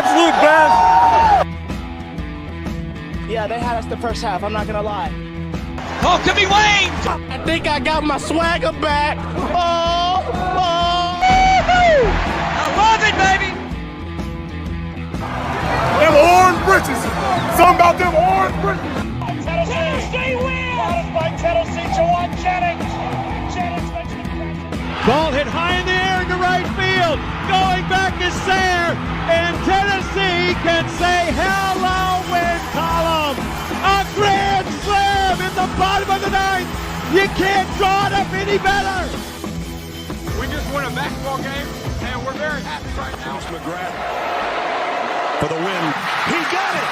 absolute best. Yeah, they had us the first half. I'm not going to lie. Oh, could be Wayne. I think I got my swagger back. Oh. I love it, baby. Them orange britches. Something about them orange britches. Tennessee wins. By Tennessee, Jawan Jennings. Jennings makes the catch. Ball hit high in the air into right field. Going back is Sayre. And Tennessee can say hello, win column. A grand slam in the bottom of the ninth. You can't draw it up any better. We just won a basketball game, and we're very happy right now. McGrath for the win. He got it.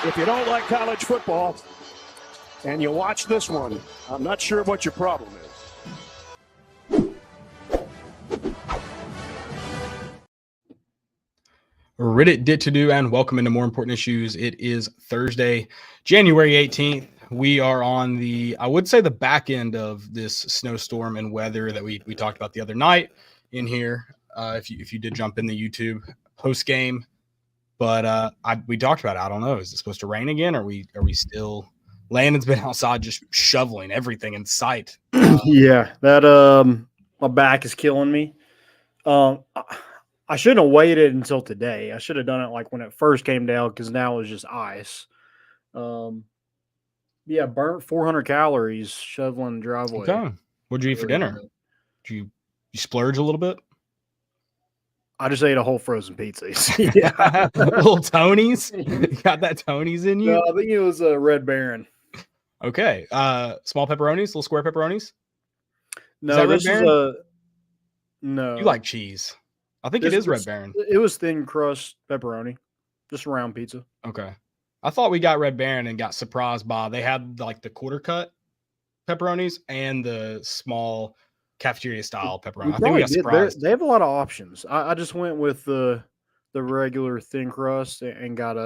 If you don't like college football and you watch this one, I'm not sure what your problem is. Reddit did to do, and welcome into More Important Issues. It is Thursday, January 18th. We are on the, I would say, the back end of this snowstorm and weather that we talked about the other night in here. If you did jump in the YouTube post game, but we talked about it. I don't know. Is it supposed to rain again? Are we still? Landon's been outside just shoveling everything in sight. Yeah, that my back is killing me. I shouldn't have waited until today. I should have done it like when it first came down because now it's just ice. Yeah, burnt 400 calories shoveling the driveway. Okay. What'd you eat for dinner? Did you splurge a little bit? I just ate a whole frozen pizza. Yeah. Little Tony's? You got that Tony's in you? No, I think it was a Red Baron. Okay. Small pepperonis, little square pepperonis? No, this is a no. You like cheese. I think it is Red Baron. It was thin crust pepperoni, just a round pizza. Okay. I thought we got Red Baron and got surprised by they had like the quarter cut pepperonis and the small cafeteria style pepperoni. I think we got surprised. They have a lot of options. I just went with the regular thin crust and got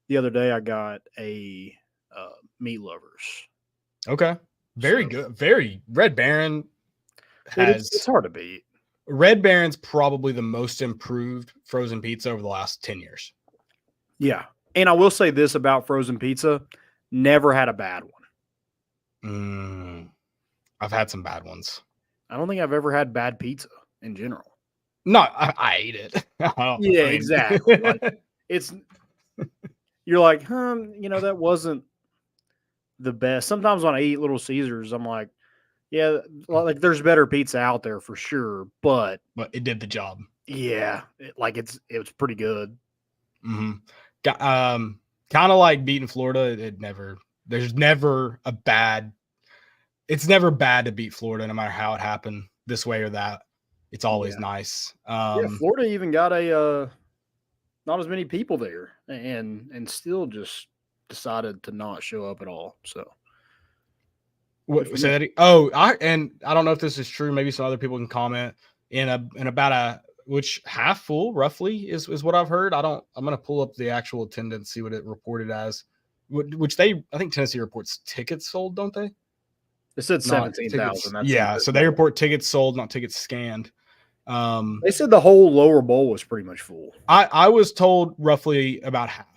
the other day I got a meat lovers. Okay. Very good. Very Red Baron has it's hard to beat. Red Baron's probably the most improved frozen pizza over the last 10 years. Yeah. And I will say this about frozen pizza, never had a bad one. I've had some bad ones. I don't think I've ever had bad pizza in general. No, I ate it. Yeah, exactly. Like, you're like, that wasn't the best. Sometimes when I eat Little Caesars, I'm like, yeah, like there's better pizza out there for sure, but it did the job. Yeah, it was pretty good. Mm-hmm. Kind of like beating Florida. It's never bad to beat Florida, no matter how it happened, this way or that. It's always nice. Florida even got not as many people there, and still just decided to not show up at all. So. I don't know if this is true. Maybe some other people can comment in about which half full roughly is what I've heard. I'm going to pull up the actual attendance, see what it reported as, which I think Tennessee reports tickets sold, don't they? It said 17,000. Yeah. So they report tickets sold, not tickets scanned. They said the whole lower bowl was pretty much full. I was told roughly about half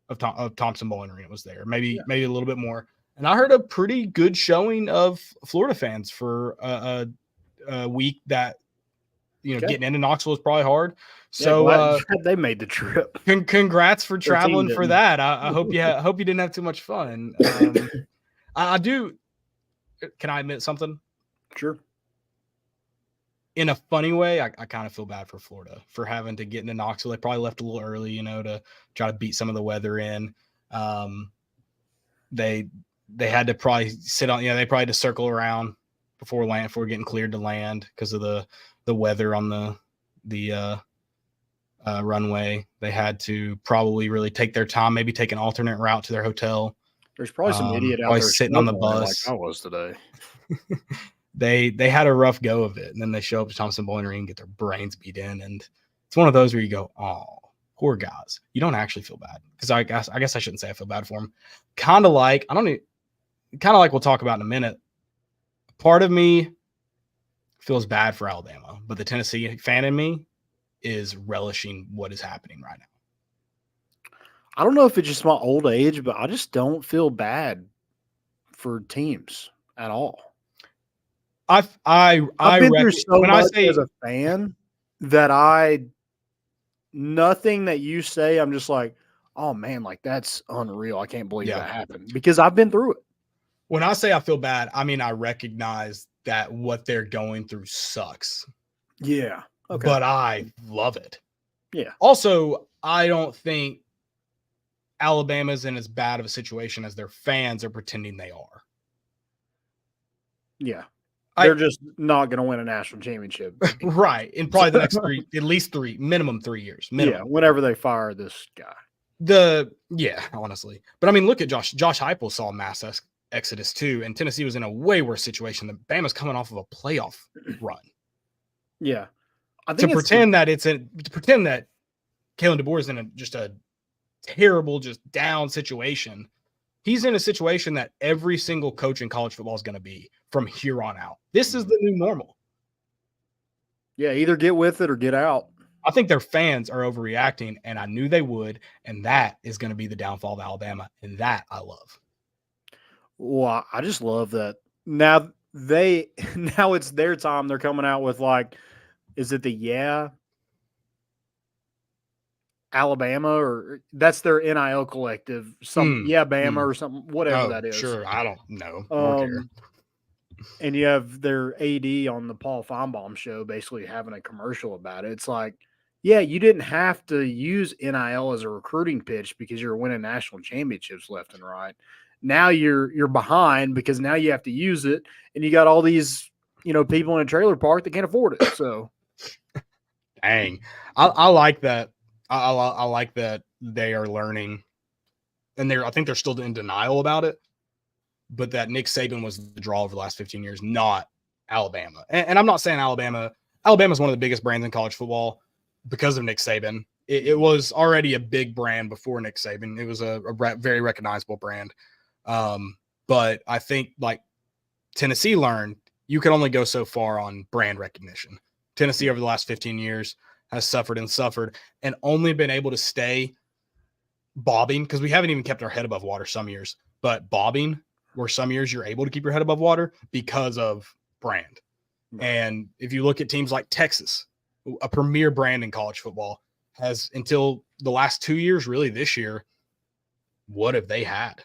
of Thompson Bowling Arena was there, maybe a little bit more. And I heard a pretty good showing of Florida fans for a week that, getting into Knoxville is probably hard. So they made the trip. Congrats for traveling for that. I hope you didn't have too much fun. I do. Can I admit something? Sure. In a funny way, I kind of feel bad for Florida for having to get into Knoxville. They probably left a little early, to try to beat some of the weather in. They had to probably sit on, they probably had to circle around before getting cleared to land because of the weather on the runway. They had to probably really take their time, maybe take an alternate route to their hotel. There's probably some idiot out there sitting on the bus. Like I was today. They had a rough go of it, and then they show up to Thompson Bowling Arena and get their brains beat in, and it's one of those where you go, oh, poor guys. You don't actually feel bad, because I guess I shouldn't say I feel bad for them. Kind of like we'll talk about in a minute. Part of me feels bad for Alabama, but the Tennessee fan in me is relishing what is happening right now. I don't know if it's just my old age, but I just don't feel bad for teams at all. I've been through so much as a fan that nothing that you say, I'm just like, oh man, like that's unreal. I can't believe that happened because I've been through it. When I say I feel bad, I mean I recognize that what they're going through sucks. Yeah. Okay. But I love it. Yeah. Also, I don't think Alabama's in as bad of a situation as their fans are pretending they are. Yeah. They're just not going to win a national championship. Right. In probably the next at least minimum 3 years. Minimum. Yeah. Whenever they fire this guy. Honestly. But I mean, look at Josh. Josh Heupel saw a mass exodus too, and Tennessee was in a way worse situation. The Bama's coming off of a playoff run. Yeah. I To think pretend that Kalen DeBoer is in just a terrible, just down situation. He's in a situation that every single coach in college football is going to be from here on out. This is the new normal. Yeah, either get with it or get out. I think their fans are overreacting, and I knew they would, and that is going to be the downfall of Alabama, and that I love. Well, I just love that. Now it's their time. They're coming out with is it the Alabama, or that's their NIL collective? Bama or something, whatever that is. Sure, I don't know. And you have their AD on the Paul Feinbaum show basically having a commercial about it. It's like, yeah, you didn't have to use NIL as a recruiting pitch because you're winning national championships left and right. Now you're behind because now you have to use it, and you got all these people in a trailer park that can't afford it. So, dang, I like that. I like that they are learning, and I think they're still in denial about it. But that Nick Saban was the draw over the last 15 years, not Alabama. And I'm not saying Alabama's one of the biggest brands in college football because of Nick Saban. It was already a big brand before Nick Saban. It was a very recognizable brand. But I think like Tennessee learned, you can only go so far on brand recognition. Tennessee over the last 15 years has suffered and only been able to stay bobbing, because we haven't even kept our head above water some years, but bobbing, where some years you're able to keep your head above water because of brand. Right. And if you look at teams like Texas, a premier brand in college football, has until the last 2 years, really this year, what have they had?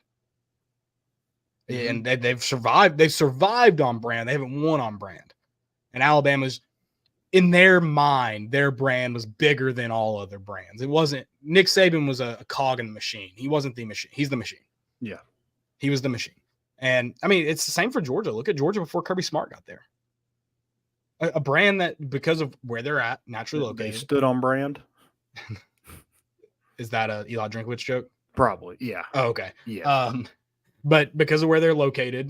And they've survived. They've survived on brand. They haven't won on brand. And Alabama's, in their mind, their brand was bigger than all other brands. It wasn't. Nick Saban was a cog in the machine. He wasn't the machine. He's the machine. Yeah. He was the machine. And I mean, it's the same for Georgia. Look at Georgia before Kirby Smart got there. A brand that, because of where they're at, naturally located. They stood on brand. Is that a Eli Drinkwitz joke? Probably. Yeah. Oh, okay. Yeah. But because of where they're located,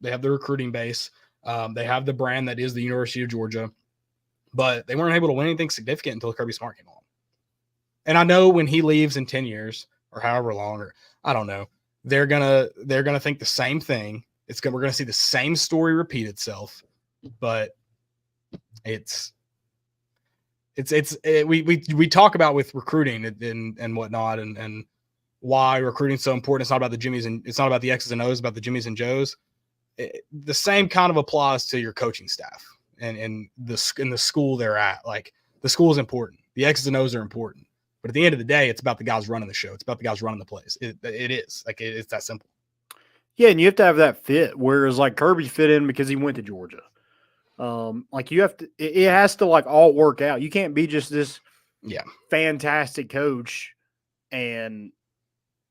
they have the recruiting base. They have the brand that is the University of Georgia, but they weren't able to win anything significant until Kirby Smart came along. And I know when he leaves in 10 years or however long, or I don't know, they're gonna think the same thing. We're gonna see the same story repeat itself, but we talk about with recruiting and whatnot and why recruiting is so important. It's not about the Jimmies and it's not about the X's and O's, it's about the Jimmies and Joes. The same kind of applies to your coaching staff and in the school they're at. Like, the school is important. The X's and O's are important. But at the end of the day, it's about the guys running the show. It's about the guys running the plays. It is. Like, it's that simple. Yeah, and you have to have that fit. Whereas, like, Kirby fit in because he went to Georgia. Like, you have to – it has to, like, all work out. You can't be just this fantastic coach and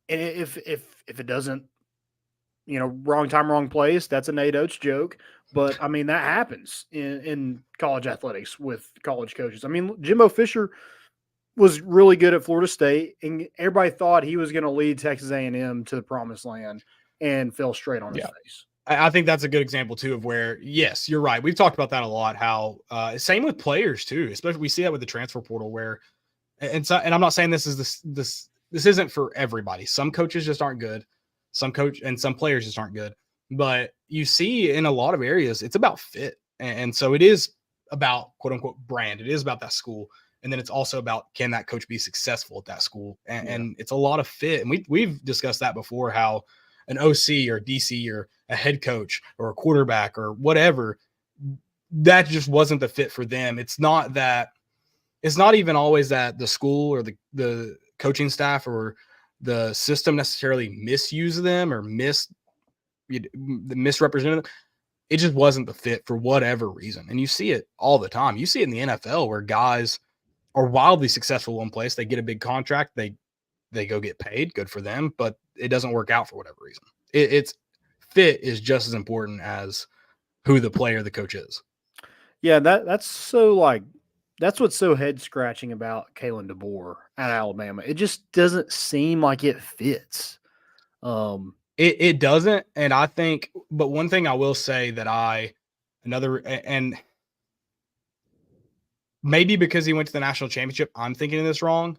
if it doesn't, wrong time, wrong place, that's a Nate Oates joke. But, I mean, that happens in college athletics with college coaches. I mean, Jimbo Fisher – was really good at Florida State, and everybody thought he was going to lead Texas A&M to the promised land and fell straight on his face. I think that's a good example too of where, yes, you're right. We've talked about that a lot, how same with players too, especially we see that with the transfer portal where, and I'm not saying this isn't for everybody. Some coaches just aren't good. Some players just aren't good, but you see in a lot of areas, it's about fit. And so it is about quote unquote brand. It is about that school. And then it's also about, can that coach be successful at that school? And it's a lot of fit. And we've discussed that before, how an OC or DC or a head coach or a quarterback or whatever, that just wasn't the fit for them. It's not even always that the school or the coaching staff or the system necessarily misuse them or misrepresented them. It just wasn't the fit for whatever reason. And you see it all the time. You see it in the NFL where guys are wildly successful in place. They get a big contract. They go get paid. Good for them, but it doesn't work out for whatever reason. It's fit is just as important as who the player, the coach is. Yeah, that's what's so head scratching about Kalen DeBoer at Alabama. It just doesn't seem like it fits. It doesn't, and I think. But one thing I will say that and maybe because he went to the national championship, I'm thinking of this wrong.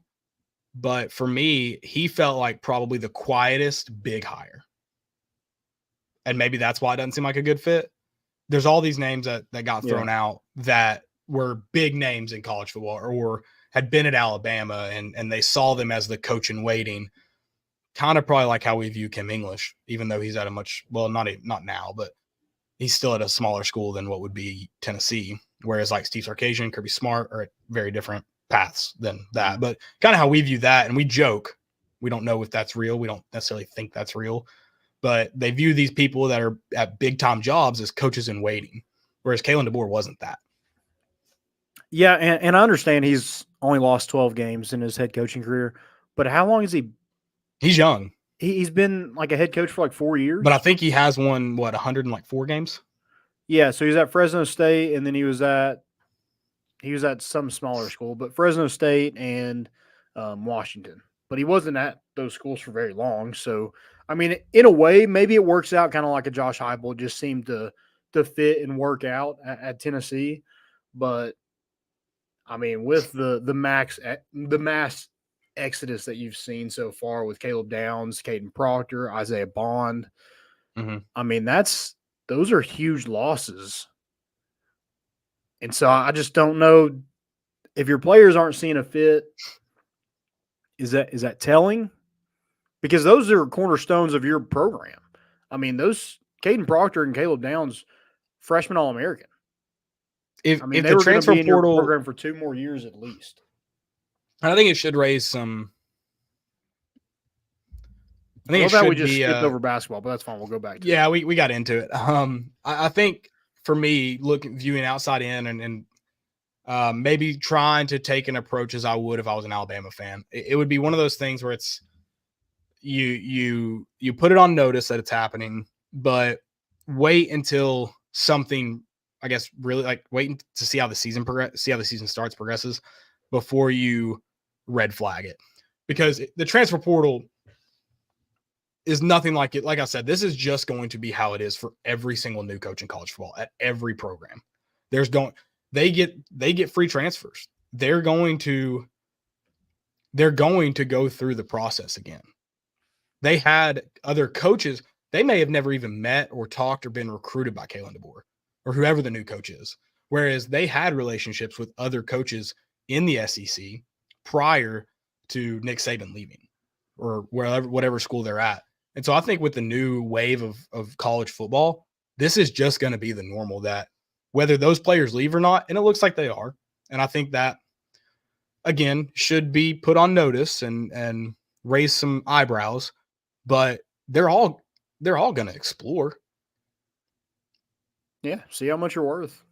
But for me, he felt like probably the quietest big hire. And maybe that's why it doesn't seem like a good fit. There's all these names that got thrown out that were big names in college football or had been at Alabama and they saw them as the coach in waiting. Kind of probably like how we view Kim English, even though he's at a much, well, not now, but he's still at a smaller school than what would be Tennessee. Whereas like Steve Sarkisian, Kirby Smart are at very different paths than that. But kind of how we view that, and we joke, we don't know if that's real. We don't necessarily think that's real. But they view these people that are at big-time jobs as coaches in waiting, whereas Kalen DeBoer wasn't that. Yeah, and I understand he's only lost 12 games in his head coaching career, but how long is he? He's young. He's been like a head coach for like 4 years. But I think he has won, 104 games? Yeah, so he's at Fresno State, and then he was at some smaller school, but Fresno State and Washington. But he wasn't at those schools for very long. So, I mean, in a way, maybe it works out kind of like a Josh Heupel, just seemed to fit and work out at Tennessee. But, I mean, with the mass exodus that you've seen so far with Caleb Downs, Caden Proctor, Isaiah Bond, I mean, those are huge losses. And so I just don't know if your players aren't seeing a fit. Is that telling? Because those are cornerstones of your program. I mean, those Caden Proctor and Caleb Downs, freshman All-American. If they the were transfer be in your portal program for 2 more years at least. I think it should raise some. I think we just skipped over basketball, but that's fine. We'll go back to it. We got into it. I think for me, viewing outside in and maybe trying to take an approach as I would if I was an Alabama fan. It would be one of those things where it's you put it on notice that it's happening, but wait until something, I guess, really like waiting to see how the season progresses before you red flag it, because the transfer portal is nothing like it. Like I said, this is just going to be how it is for every single new coach in college football at every program. They get free transfers. They're going to go through the process again. They had other coaches. They may have never even met or talked or been recruited by Kalen DeBoer or whoever the new coach is. Whereas they had relationships with other coaches in the SEC prior to Nick Saban leaving or whatever school they're at. And so I think with the new wave of college football, this is just going to be the normal, that whether those players leave or not, and it looks like they are. And I think that, again, should be put on notice and raise some eyebrows, but they're all going to explore. Yeah, see how much you're worth.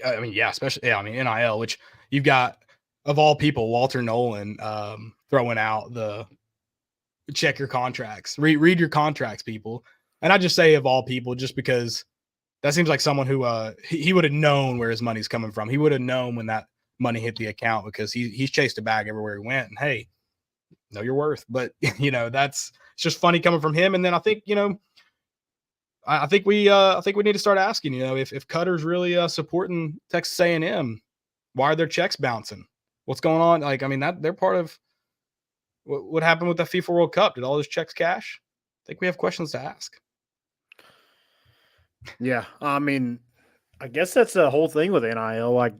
I mean, yeah, especially, I mean, NIL, which you've got, of all people, Walter Nolan throwing out the check your contracts, read your contracts, people. And I just say of all people, just because that seems like someone who he would have known where his money's coming from. He would have known when that money hit the account, because he's chased a bag everywhere he went. And hey, know your worth. But it's just funny coming from him. And then I think I think we need to start asking, if Cutter's really supporting Texas A&M, why are their checks bouncing? What's going on? Like, I mean, that they're part of what happened with the FIFA World Cup. Did all those checks cash? I think we have questions to ask. Yeah, I mean, I guess that's the whole thing with NIL. Like,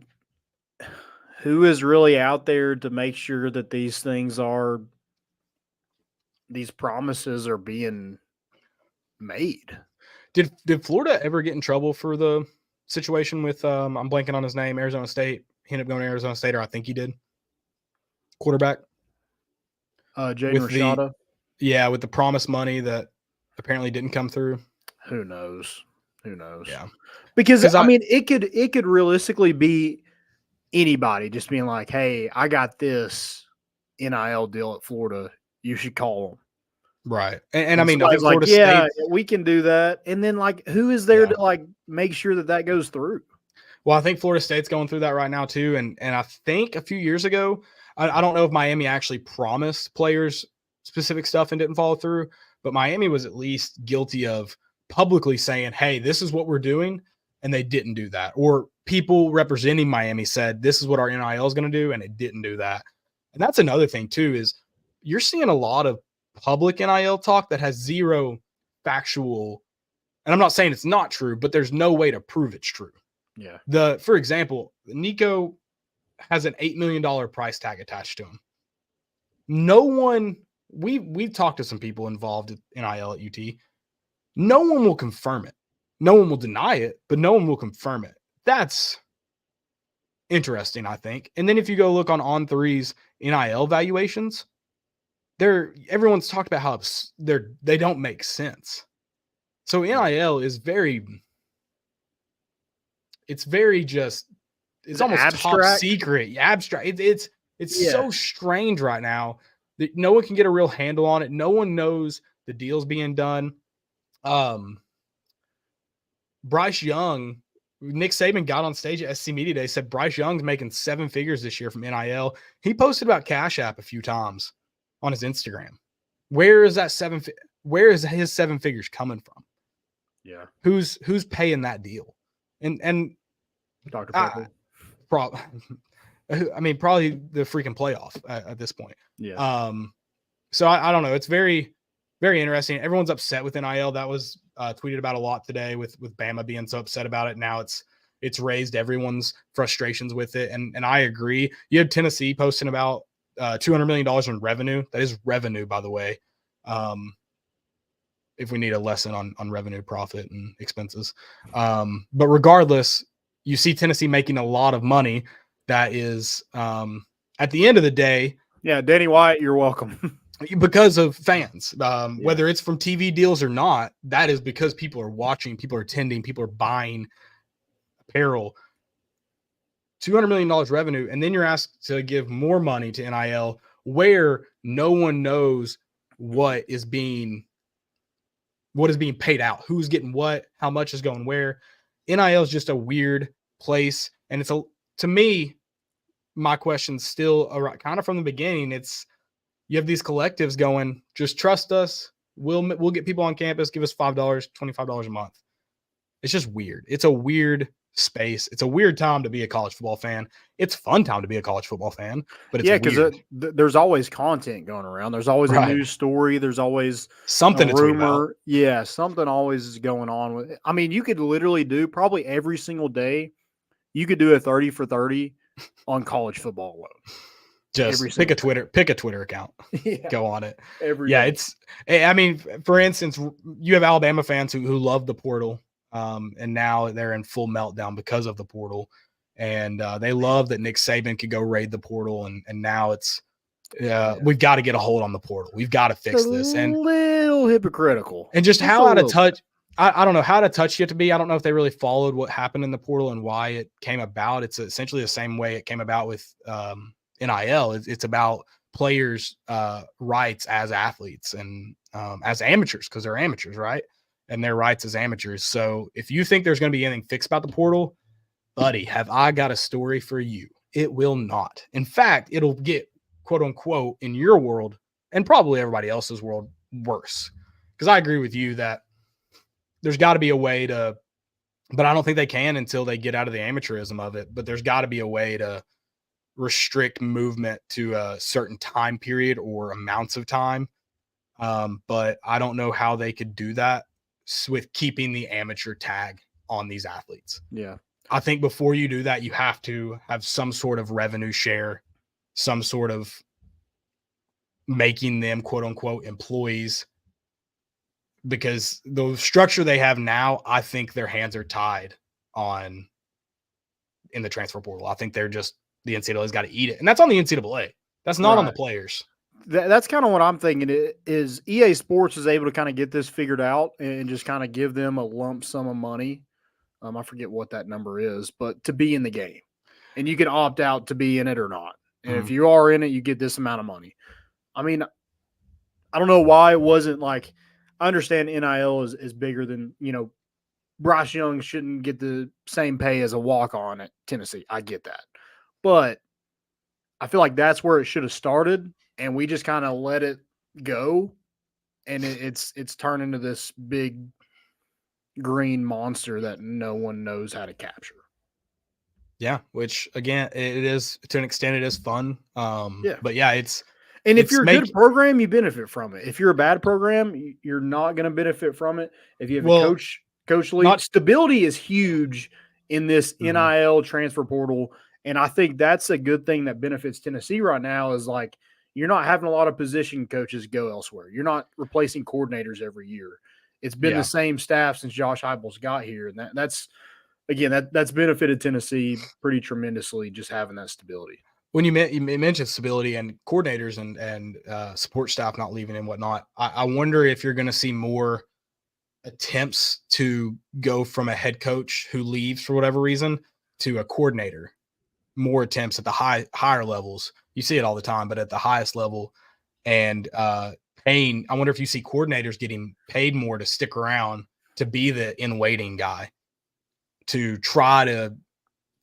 who is really out there to make sure that these promises are being made? Did Florida ever get in trouble for the situation with I'm blanking on his name, Arizona State? He ended up going to Arizona State, or I think he did. Quarterback. Jaden Rashada. With the promised money that apparently didn't come through. Who knows? Yeah. Because I mean, it could realistically be anybody just being like, "Hey, I got this NIL deal at Florida. You should call them." Right. And I mean, I think like, Florida yeah, State, we can do that. And then, like, who is there to like make sure that goes through? Well, I think Florida State's going through that right now too. And I think a few years ago, I don't know if Miami actually promised players specific stuff and didn't follow through, but Miami was at least guilty of publicly saying, "Hey, this is what we're doing," and they didn't do that. Or people representing Miami said, "This is what our NIL is going to do," and it didn't do that. And that's another thing too, is you're seeing a lot of public NIL talk that has zero factual, and I'm not saying it's not true, but there's no way to prove it's true. Yeah. For example, Nico has an $8 million price tag attached to him. No one, we've talked to some people involved in NIL at UT. No one will confirm it. No one will deny it, but no one will confirm it. That's interesting, I think. And then if you go look on On3's NIL valuations, everyone's talked about how they don't make sense. So NIL is it's almost abstract? top secret, abstract. It's so strange right now that no one can get a real handle on it. No one knows the deals being done. Bryce Young, Nick Saban got on stage at SC Media Day, said Bryce Young's making 7 figures this year from NIL. He posted about Cash App a few times on his Instagram. Where is his 7 figures coming from? Yeah. Who's paying that deal? And Dr. Pepper. I mean, probably the freaking playoff at this point. Yeah. So I don't know. It's very, very interesting. Everyone's upset with NIL. That was tweeted about a lot today with Bama being so upset about it. Now it's raised everyone's frustrations with it. And I agree. You had Tennessee posting about $200 million in revenue. That is revenue, by the way. If we need a lesson on revenue, profit, and expenses. But regardless, you see Tennessee making a lot of money. That is, at the end of the day. Yeah, Danny White, you're welcome. Because of fans, whether it's from TV deals or not, that is because people are watching, people are attending, people are buying apparel. $200 million revenue, and then you're asked to give more money to NIL where no one knows what is being paid out, who's getting what, how much is going where. NIL is just a weird place, and to me, my question's still kind of from the beginning. You have these collectives going, just trust us. We'll get people on campus. Give us $5, $25 a month. It's just weird. It's a weird space. It's a weird time to be a college football fan. It's a fun time to be a college football fan, but it's because there's always content going around. There's always a news story. There's always something a rumor. Yeah, something always is going on with it. I mean, you could literally do probably every single day. You could do a 30 for 30 on college football alone. Just pick a Twitter account. Yeah. Go on it. Day. I mean, for instance, you have Alabama fans who love the portal. And now they're in full meltdown because of the portal. And they love that Nick Saban could go raid the portal. And now it's we've got to get a hold on the portal. We've got to fix this. And a little hypocritical. And just how out of touch. I don't know how to touch you have to be. I don't know if they really followed what happened in the portal and why it came about. It's essentially the same way it came about with NIL. It's about players' rights as athletes and as amateurs, because they're amateurs, right? And their rights as amateurs. So if you think there's going to be anything fixed about the portal, buddy, have I got a story for you? It will not. In fact, it'll get, quote unquote, in your world and probably everybody else's world worse. Because I agree with you that there's got to be a way to, but I don't think they can until they get out of the amateurism of it. But there's got to be a way to restrict movement to a certain time period or amounts of time. But I don't know how they could do that with keeping the amateur tag on these athletes. Yeah. I think before you do that, you have to have some sort of revenue share, some sort of making them quote unquote employees, because the structure they have now, I think their hands are tied on in the transfer portal. I think they're just, the NCAA's got to eat it. And that's on the NCAA. That's not on the players. That's kind of what I'm thinking is EA Sports is able to kind of get this figured out and just kind of give them a lump sum of money. I forget what that number is, but to be in the game, and you can opt out to be in it or not. And if you are in it, you get this amount of money. I mean, I don't know why it wasn't like, I understand NIL is bigger than, Bryce Young shouldn't get the same pay as a walk-on at Tennessee. I get that. But I feel like that's where it should have started, and we just kind of let it go, and it's turned into this big green monster that no one knows how to capture. Yeah, which again, it is, to an extent, it is fun. But yeah, it's, and if you're a good program, you benefit from it. If you're a bad program, you're not going to benefit from it. If you have a coach lead, stability is huge in this NIL transfer portal. And I think that's a good thing that benefits Tennessee right now, is like, you're not having a lot of position coaches go elsewhere. You're not replacing coordinators every year. It's been the same staff since Josh Heupel's got here. And that's benefited Tennessee pretty tremendously, just having that stability. When you mentioned stability and coordinators and support staff not leaving and whatnot, I wonder if you're going to see more attempts to go from a head coach who leaves for whatever reason to a coordinator. More attempts at the higher levels. You see it all the time, but at the highest level, and paying. I wonder if you see coordinators getting paid more to stick around, to be the in waiting guy, to try to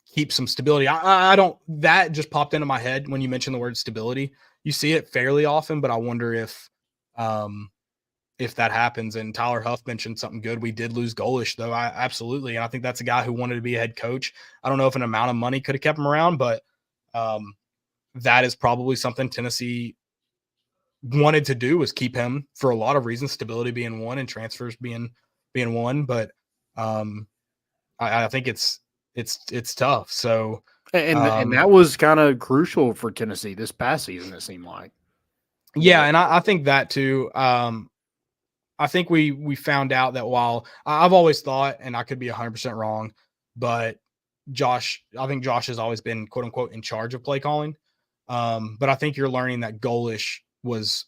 keep some stability. I don't. That just popped into my head when you mentioned the word stability. You see it fairly often, but I wonder if that happens. And Tyler Huff mentioned something good. We did lose Golish, though. Absolutely. And I think that's a guy who wanted to be a head coach. I don't know if an amount of money could have kept him around, but that is probably something Tennessee wanted to do, was keep him for a lot of reasons, stability being one and transfers being one. But I think it's tough. So, and that was kind of crucial for Tennessee this past season, it seemed like. Yeah. And I think that too. I think we found out that while I've always thought, and I could be 100% wrong, but I think Josh has always been quote unquote in charge of play calling. But I think you're learning that Golish was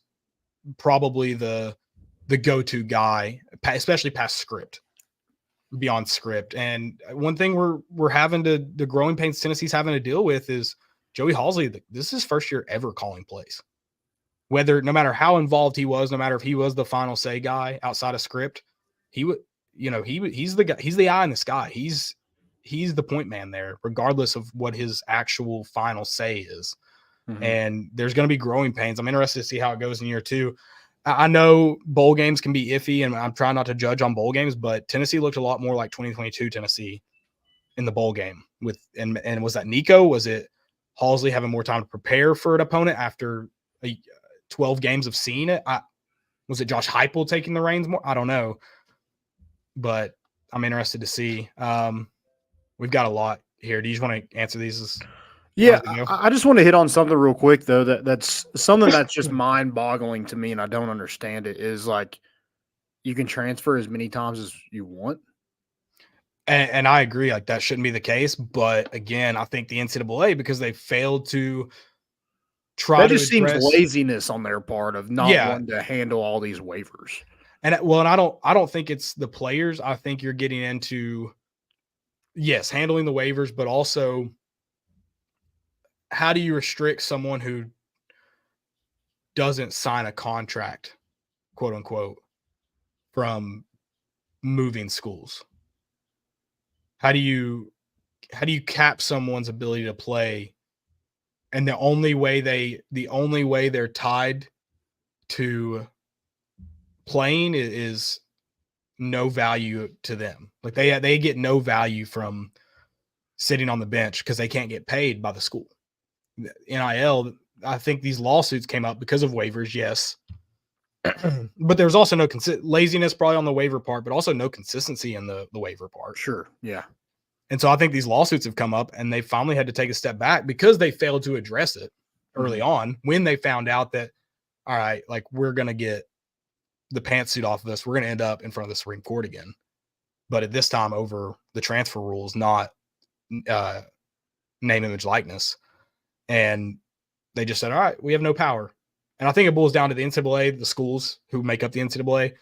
probably the go-to guy, especially past script, beyond script. And one thing we're having the growing pains Tennessee's having to deal with is Joey Halzle. This is his first year ever calling plays. No matter how involved he was, no matter if he was the final say guy outside of script, he's the guy, he's the eye in the sky. He's the point man there, regardless of what his actual final say is. Mm-hmm. And there's going to be growing pains. I'm interested to see how it goes in year two. I know bowl games can be iffy, and I'm trying not to judge on bowl games, but Tennessee looked a lot more like 2022 Tennessee in the bowl game and was that Nico? Was it Halzle having more time to prepare for an opponent after 12 games of seeing it? Was it Josh Heupel taking the reins more? I don't know, but I'm interested to see. We've got a lot here. Do you just want to answer these? Yeah, I just want to hit on something real quick, though. That's something that's just mind-boggling to me, and I don't understand it. Is like, you can transfer as many times as you want. And I agree, like that shouldn't be the case. But again, I think the NCAA, because they failed to try, that just seems laziness on their part of not wanting to handle all these waivers. And I don't think it's the players. I think you're getting into, yes, handling the waivers, but also, how do you restrict someone who doesn't sign a contract, quote unquote, from moving schools? How do you cap someone's ability to play? And the only way they're tied to playing is no value to them. Like they get no value from sitting on the bench because they can't get paid by the school. NIL, I think these lawsuits came up because of waivers, yes. But there's also no laziness probably on the waiver part, but also no consistency in the waiver part. Sure, yeah. And so I think these lawsuits have come up and they finally had to take a step back because they failed to address it early on when they found out that, all right, like we're going to get the pantsuit off of us. We're going to end up in front of the Supreme Court again. But at this time over the transfer rules, not name, image, likeness. And they just said, all right, we have no power. And I think it boils down to the NCAA, the schools who make up the NCAA,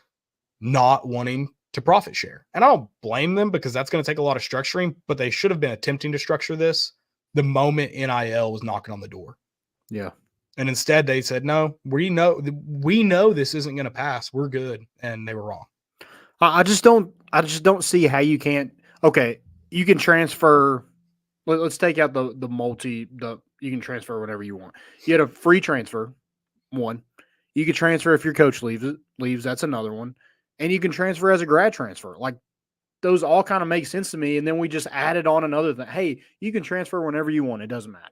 not wanting to profit share. And I don't blame them because that's going to take a lot of structuring, but they should have been attempting to structure this the moment NIL was knocking on the door. Yeah. And instead they said, no, we know this isn't going to pass. We're good. And they were wrong. I just don't see how you can't. Okay, you can transfer. Let's take out the you can transfer whatever you want. You had a free transfer, one. You can transfer if your coach leaves. That's another one. And you can transfer as a grad transfer. Like, those all kind of make sense to me. And then we just added on another thing. Hey, you can transfer whenever you want. It doesn't matter.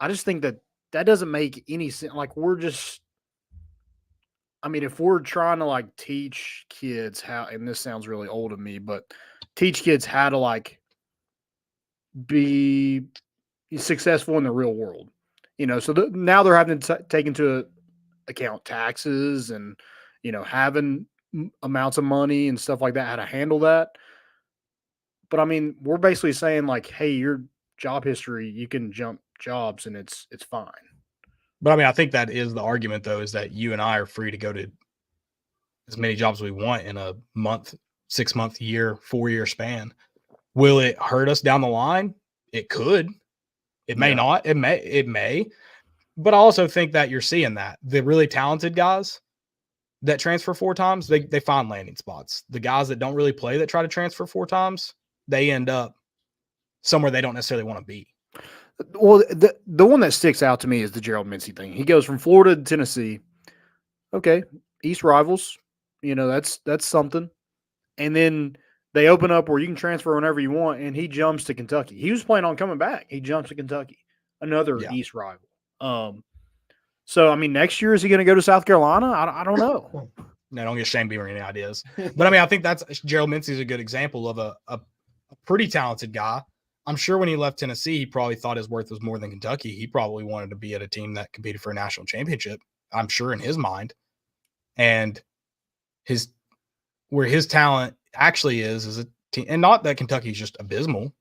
I just think that doesn't make any sense. Like, if we're trying to like teach kids how, and this sounds really old of me, but teach kids how to like be successful in the real world, so now they're having to take into account taxes and, having amounts of money and stuff like that, how to handle that. But we're basically saying like, hey, your job history, you can jump jobs and it's fine. But I think that is the argument though, is that you and I are free to go to as many jobs as we want in a month, 6 month, year, 4-year span. Will it hurt us down the line? It could. It may not. It may. But I also think that you're seeing that the really talented guys that transfer 4 times, they find landing spots. The guys that don't really play that try to transfer 4 times, they end up somewhere they don't necessarily want to be. Well, the one that sticks out to me is the Gerald Mincey thing. He goes from Florida to Tennessee. Okay, East rivals, that's something. And then they open up where you can transfer whenever you want, and he jumps to Kentucky. He was planning on coming back. He jumps to Kentucky, another East rival. So, next year, is he going to go to South Carolina? I don't know. No, don't get Shane Beamer any ideas. But, I think that's Gerald Mincey is a good example of a pretty talented guy. I'm sure when he left Tennessee, he probably thought his worth was more than Kentucky. He probably wanted to be at a team that competed for a national championship, I'm sure, in his mind. And where his talent actually is a team, and not that Kentucky's just abysmal,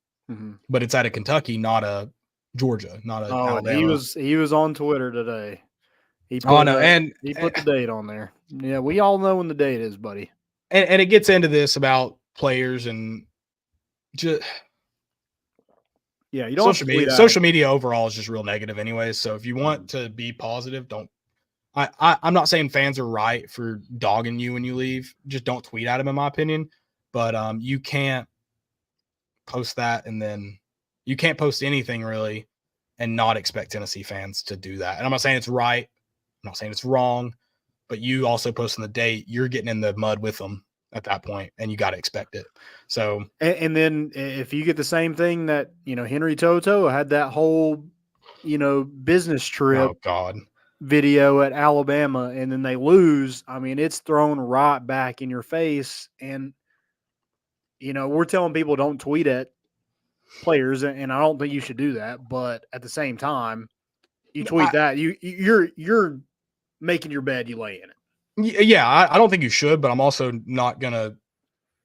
but it's at a Kentucky, not a Georgia, not a Alabama. He was on Twitter today. He put the date on there. Yeah, we all know when the date is, buddy. And it gets into this about players and just you don't social media overall is just real negative anyways. So if you want to be positive, don't. I'm not saying fans are right for dogging you when you leave. Just don't tweet at them, in my opinion. But you can't post that, and then you can't post anything really and not expect Tennessee fans to do that. And I'm not saying it's right. I'm not saying it's wrong. But you also posting the date, you're getting in the mud with them at that point, and you got to expect it. So, and then if you get the same thing that, Henry Toto had that whole, business trip video at Alabama, and then they lose, it's thrown right back in your face. And, we're telling people don't tweet at players, and I don't think you should do that. But at the same time, you tweet that, you're making your bed, you lay in it. Yeah, I don't think you should, but I'm also not gonna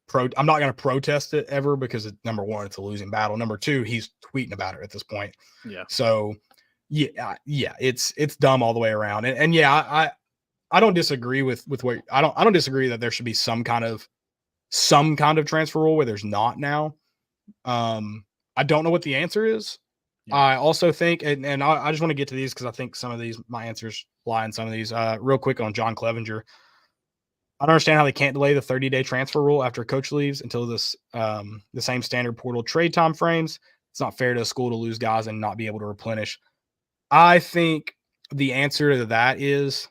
protest it ever because number one, it's a losing battle. Number two, he's tweeting about it at this point. Yeah. So yeah, it's dumb all the way around. And yeah, I don't disagree with what I don't disagree that there should be some kind of transfer rule where there's not now. I don't know what the answer is. Yeah. I also think, and I just want to get to these because I think some of these, my answers lie in some of these. Real quick on John Clevenger. I don't understand how they can't delay the 30-day transfer rule after a coach leaves until the same standard portal trade time frames. It's not fair to a school to lose guys and not be able to replenish. I think the answer to that is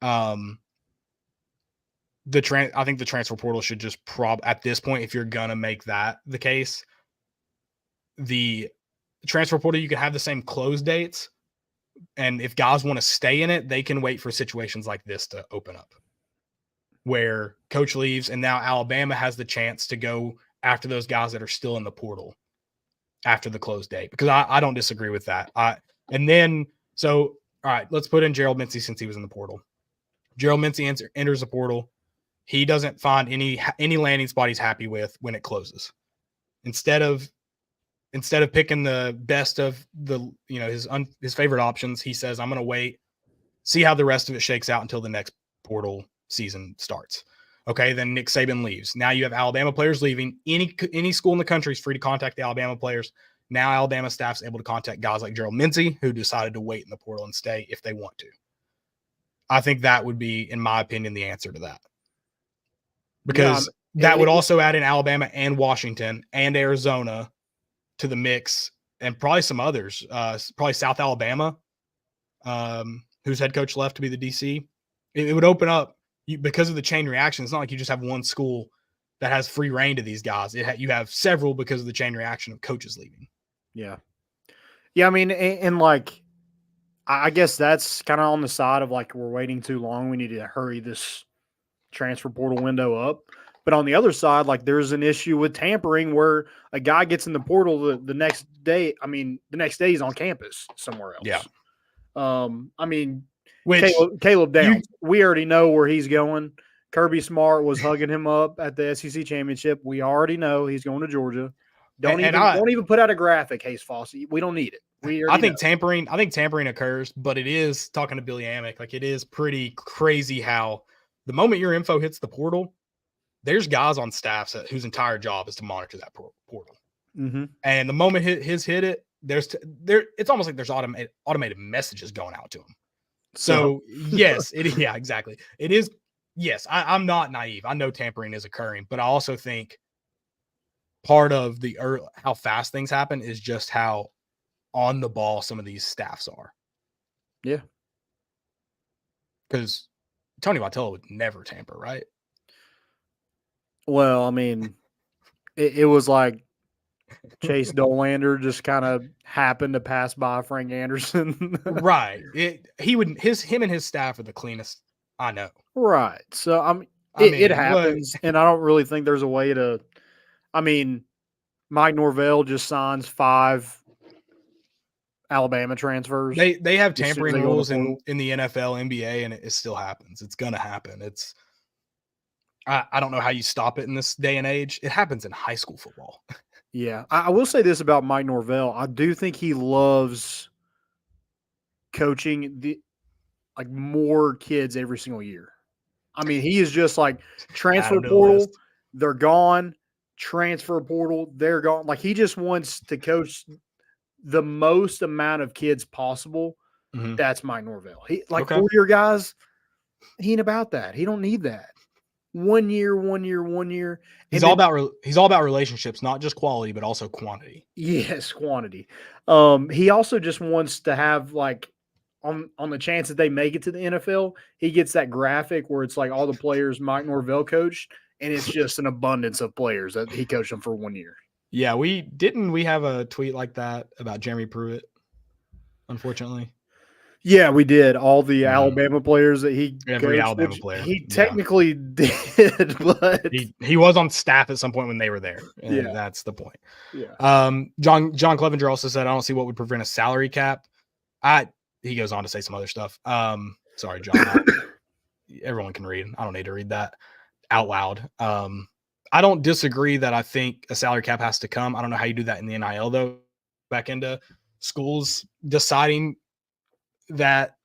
I think the transfer portal should just at this point, if you're going to make that the case, the transfer portal, you can have the same close dates. And if guys want to stay in it, they can wait for situations like this to open up where coach leaves and now Alabama has the chance to go after those guys that are still in the portal after the close date, because I don't disagree with that. All right, let's put in Gerald Mincy since he was in the portal. Gerald Mincy enters the portal. He doesn't find any landing spot he's happy with when it closes. Instead of picking the best of the his favorite options, he says, I'm going to wait, see how the rest of it shakes out until the next portal season starts. Okay, then Nick Saban leaves. Now you have Alabama players leaving. Any school in the country is free to contact the Alabama players. Now Alabama staff's able to contact guys like Gerald Mincy, who decided to wait in the portal and stay if they want to. I think that would be, in my opinion, the answer to that. Because that would also add in Alabama and Washington and Arizona to the mix, and probably some others. Probably South Alabama, whose head coach left to be the DC. It would open up, because of the chain reaction. It's not like you just have one school that has free reign to these guys. You have several because of the chain reaction of coaches leaving. Yeah. I mean, and like, I guess that's kind of on the side of like, we're waiting too long. We need to hurry this transfer portal window up. But on the other side, like, there's an issue with tampering where a guy gets in the portal the next day. I mean, the next day he's on campus somewhere else. Yeah. I mean, Which Caleb Downs, we already know where he's going. Kirby Smart was hugging him up at the SEC championship. We already know he's going to Georgia. Don't even put out a graphic, Hayes Fossey. We don't need it. I think tampering occurs, but it is, talking to Billy Amick, like, it is pretty crazy how the moment your info hits the portal, there's guys on staffs whose entire job is to monitor that portal. Mm-hmm. And the moment his hit it, it's almost like there's automated messages going out to him. So yes, exactly. It is. Yes, I'm not naive. I know tampering is occurring, but I also think part of how fast things happen is just how on the ball some of these staffs are. Yeah. Because Tony Vitello would never tamper, right? Well, I mean, it was like Chase Dolander just kind of happened to pass by Frank Anderson. Right. Him and his staff are the cleanest I know. Right. So it happens, and I don't really think there's a way to. I mean, Mike Norvell just signs 5 Alabama transfers. They have tampering rules in the NFL, NBA, and it still happens. It's gonna happen. I don't know how you stop it in this day and age. It happens in high school football. Yeah, I will say this about Mike Norvell. I do think he loves coaching more kids every single year. I mean, he is just like transfer portal, they're gone. Transfer portal, they're gone. Like, he just wants to coach the most amount of kids possible. Mm-hmm. That's Mike Norvell. He 4-year guys, he ain't about that. He don't need that. 1 year. He's all about relationships, not just quality, but also quantity. Yes, quantity. He also just wants to have, like, on the chance that they make it to the NFL, he gets that graphic where it's like all the players Mike Norvell coached, and it's just an abundance of players that he coached them for 1 year. Yeah, we have a tweet like that about Jeremy Pruitt, unfortunately. Yeah, we did. All the Alabama players that he every coached, Alabama player. He technically did, but he was on staff at some point when they were there. And that's the point. Yeah. John Clevenger also said, I don't see what would prevent a salary cap. He goes on to say some other stuff. Sorry, John. Everyone can read. I don't need to read that out loud. I don't disagree that I think a salary cap has to come. I don't know how you do that in the NIL, though. Back into schools deciding that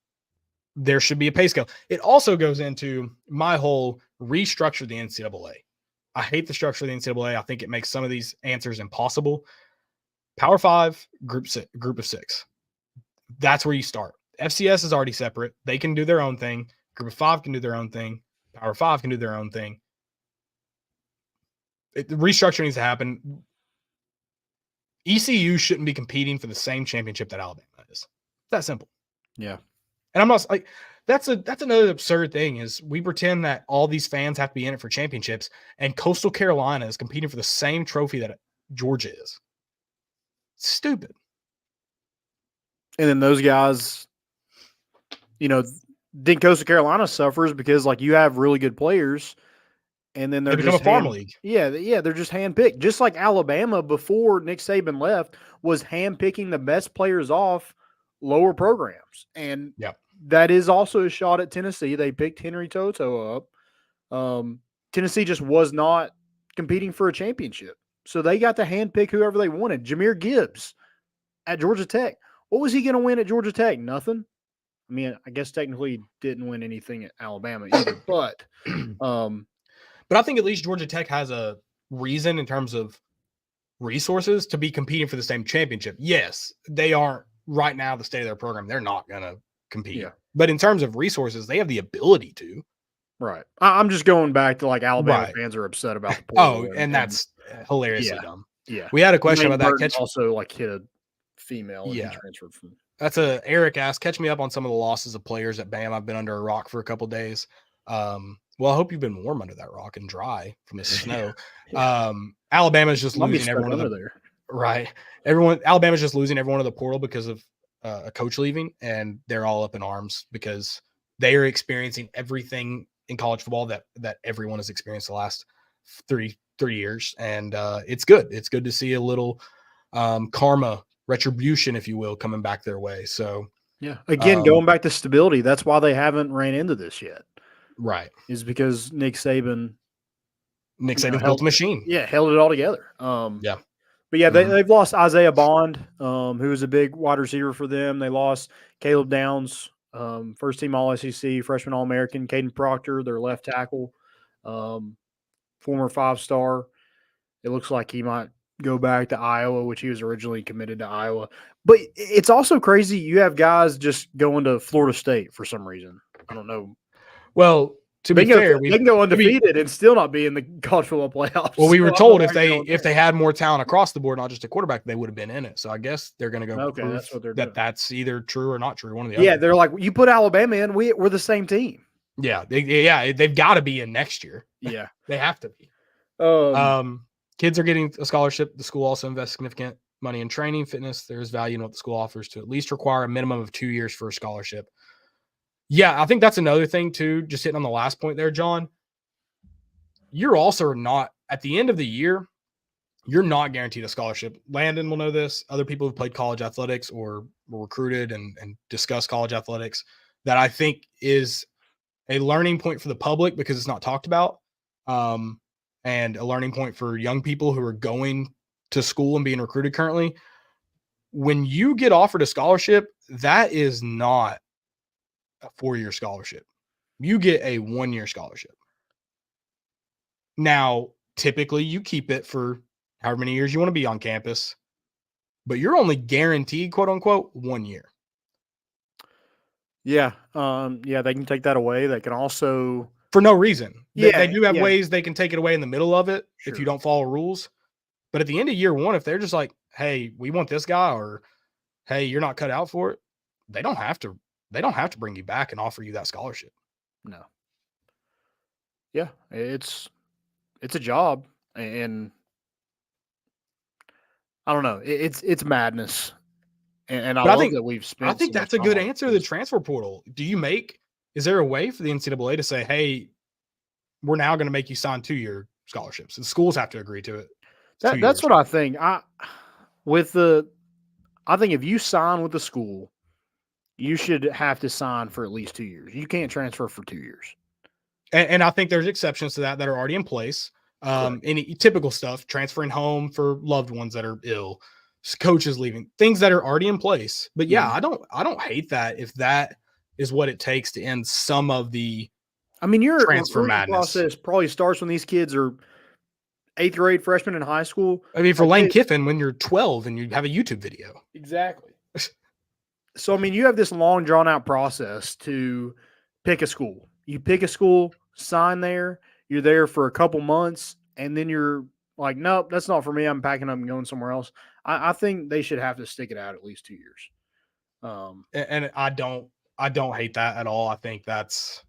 there should be a pay scale. It also goes into my whole restructure the NCAA. I hate the structure of the NCAA. I think it makes some of these answers impossible. Power 5, group of 6. That's where you start. FCS is already separate. They can do their own thing. Group of 5 can do their own thing. Power 5 can do their own thing. The restructure needs to happen. ECU shouldn't be competing for the same championship that Alabama is. It's that simple. Yeah. And I'm not like, that's another absurd thing is we pretend that all these fans have to be in it for championships, and Coastal Carolina is competing for the same trophy that Georgia is. Stupid. And then those guys, then Coastal Carolina suffers because, like, you have really good players, and then They they're become just a farm league. Yeah, they're just handpicked. Just like Alabama before Nick Saban left was handpicking the best players off lower programs, and Yep. that is also a shot at Tennessee. They picked Henry Toto up. Tennessee just was not competing for a championship, so they got to handpick whoever they wanted. Jahmyr Gibbs at Georgia Tech. What was he going to win at Georgia Tech? Nothing. I mean, I guess technically he didn't win anything at Alabama either, but I think at least Georgia Tech has a reason in terms of resources to be competing for the same championship. Yes, they aren't right now the state of their program. They're not going to compete. Yeah. But in terms of resources, they have the ability to. Right. I'm just going back to like Alabama Right. fans are upset about the portal. And that's hilariously yeah. dumb. Yeah. We had a question about that. Burton also like hit a female and he Yeah. transferred from. That's Eric asked, catch me up on some of the losses of players at Bama. I've been under a rock for a couple days. Well, I hope you've been warm under that rock and dry from the snow. Alabama's just losing everyone of the there. Right. Alabama's just losing everyone of the portal because of a coach leaving, and they're all up in arms because they are experiencing everything in college football that everyone has experienced the last three years. And it's good. It's good to see a little karma, retribution, if you will, coming back their way. So yeah, again, going back to stability, that's why they haven't ran into this yet. Right. Is because Nick Saban built a machine. Yeah, held it all together. Yeah. But yeah, they've lost Isaiah Bond, who was a big wide receiver for them. They lost Caleb Downs, first team All SEC, freshman All American, Caden Proctor, their left tackle, former 5-star. It looks like he might go back to Iowa, which he was originally committed to Iowa. But it's also crazy. You have guys just going to Florida State for some reason. I don't know. Well, to be fair, they can go undefeated and still not be in the college football playoffs. Well, we were told if they had more talent across the board, not just a quarterback, they would have been in it. So I guess they're going to go. Okay, that's what they're doing. That's either true or not true. One of the other. other. They're like, you put Alabama in, we're the same team. Yeah, they've got to be in next year. Yeah, they have to be. Kids are getting a scholarship. The school also invests significant money in training, fitness. There's value in what the school offers to at least require a minimum of 2 years for a scholarship. Yeah, I think that's another thing too. Just hitting on the last point there, John. You're also not at the end of the year. You're not guaranteed a scholarship. Landon will know this. Other people who've played college athletics or were recruited and discussed college athletics, that I think is a learning point for the public because it's not talked about, and a learning point for young people who are going to school and being recruited currently. When you get offered a scholarship, that is not a 4-year scholarship. You get a 1-year scholarship. Now, typically you keep it for however many years you want to be on campus, but you're only guaranteed, quote unquote, 1 year. Yeah. They can take that away. They can also, for no reason. Yeah, they do have ways they can take it away in the middle of it if you don't follow rules. But at the end of year one, if they're just like, hey, we want this guy, or hey, you're not cut out for it, they don't have to bring you back and offer you that scholarship. No. Yeah, it's a job, and I don't know. It's madness, and I think that we've spent. I think that's a good answer to the transfer portal. Is there a way for the NCAA to say, hey, we're now going to make you sign 2-year scholarships? The schools have to agree to it. That's what I think. I think if you sign with the school, you should have to sign for at least 2 years. You can't transfer for 2 years. And I think there's exceptions to that are already in place. Any typical stuff, transferring home for loved ones that are ill, coaches leaving, things that are already in place. But yeah, I don't hate that if that is what it takes to end some of the your transfer madness process probably starts when these kids are 8th grade, freshmen in high school. For Lane Kiffin, when you're 12 and you have a YouTube video. Exactly. So, you have this long drawn out process to pick a school. You pick a school, sign there, you're there for a couple months, and then you're like, nope, that's not for me. I'm packing up and going somewhere else. I think they should have to stick it out at least 2 years. And I don't hate that at all. I think that's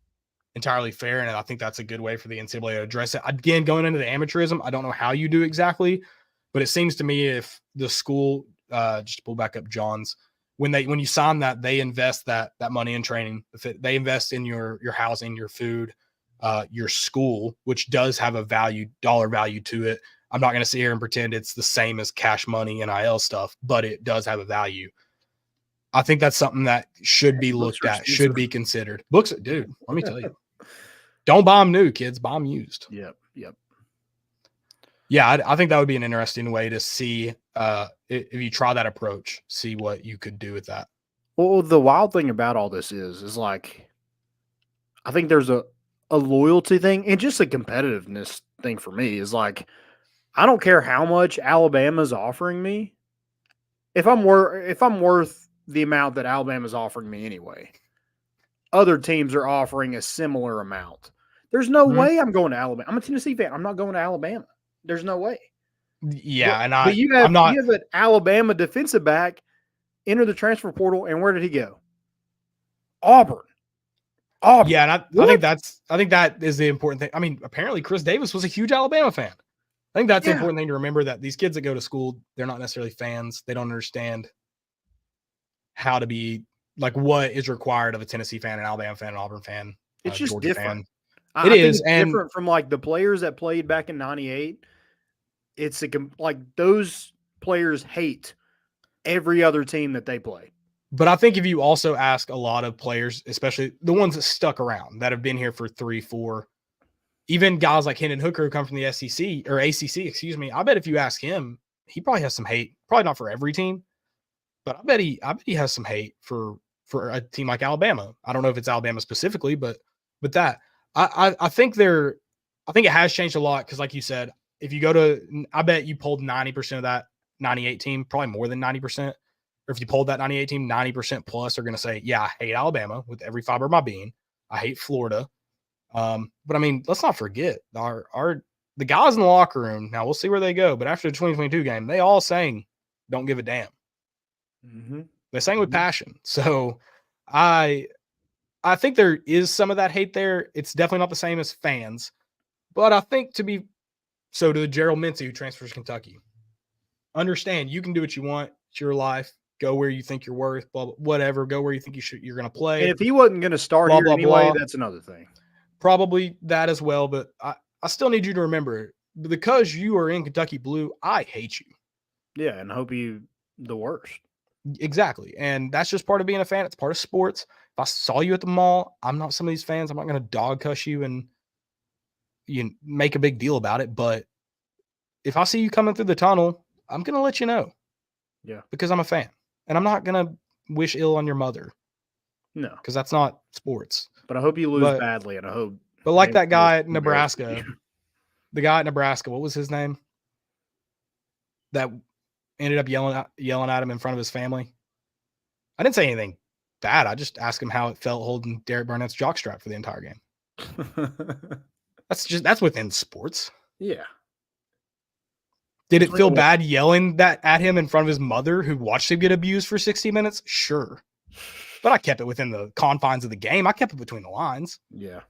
entirely fair, and I think that's a good way for the NCAA to address it. Again, going into the amateurism, I don't know how you do exactly, but it seems to me if the school, just to pull back up John's, when you sign that, they invest that money in training. They invest in your housing, your food, your school, which does have a dollar value to it. I'm not going to sit here and pretend it's the same as cash money, NIL stuff, but it does have a value. I think that's something that should be looked at, should be considered. Books, dude, let me tell you. Don't buy them new, kids. Buy them used. Yep. Yeah, I think that would be an interesting way to see if you try that approach, see what you could do with that. Well, the wild thing about all this is like, I think there's a loyalty thing and just a competitiveness thing for me is like, I don't care how much Alabama's offering me. If I'm worth the amount that Alabama's offering me anyway, other teams are offering a similar amount. There's no way I'm going to Alabama. I'm a Tennessee fan. I'm not going to Alabama. There's no way. Yeah, but you have an Alabama defensive back enter the transfer portal, and where did he go? Auburn. Yeah, and I think that is the important thing. I mean, apparently Chris Davis was a huge Alabama fan. I think that's the important thing to remember, that these kids that go to school, they're not necessarily fans. They don't understand how to be like what is required of a Tennessee fan, an Alabama fan, an Auburn fan. It's just Georgia different. Fan. It is different from like the players that played back in '98. It's like those players hate every other team that they play. But I think if you also ask a lot of players, especially the ones that stuck around, that have been here for 3, 4, even guys like Hendon Hooker who come from the SEC or ACC, excuse me, I bet if you ask him, he probably has some hate. Probably not for every team, but I bet he has some hate for a team like Alabama. I don't know if it's Alabama specifically, but that I think it has changed a lot because, like you said, if you go to, I bet you polled 90% of that 98 team, probably more than 90%. Or if you polled that 98 team, 90% plus are going to say, yeah, I hate Alabama with every fiber of my being. I hate Florida. But I mean, let's not forget the guys in the locker room. Now we'll see where they go. But after the 2022 game, they all sang, don't give a damn. Mm-hmm. They sang with passion. So I think there is some of that hate there. It's definitely not the same as fans. But I think to the Gerald Mincy who transfers to Kentucky, understand you can do what you want. It's your life. Go where you think you're worth, blah, blah, whatever. Go where you think you're going to play. And if he wasn't going to start here anyway, that's another thing. Probably that as well. But I still need you to remember, because you are in Kentucky blue, I hate you. Yeah, and hope you the worst. Exactly. And that's just part of being a fan. It's part of sports. If I saw you at the mall, I'm not some of these fans. I'm not going to dog cuss you and make a big deal about it. But if I see you coming through the tunnel, I'm going to let you know. Yeah. Because I'm a fan. And I'm not going to wish ill on your mother. No. Because that's not sports. But I hope you lose badly, and I hope. But like that guy at Nebraska, what was his name? That ended up yelling at him in front of his family. I didn't say anything bad. I just asked him how it felt holding Derek Barnett's jockstrap for the entire game. That's within sports. Yeah. Did it feel bad yelling that at him in front of his mother who watched him get abused for 60 minutes? Sure. But I kept it within the confines of the game. I kept it between the lines. Yeah.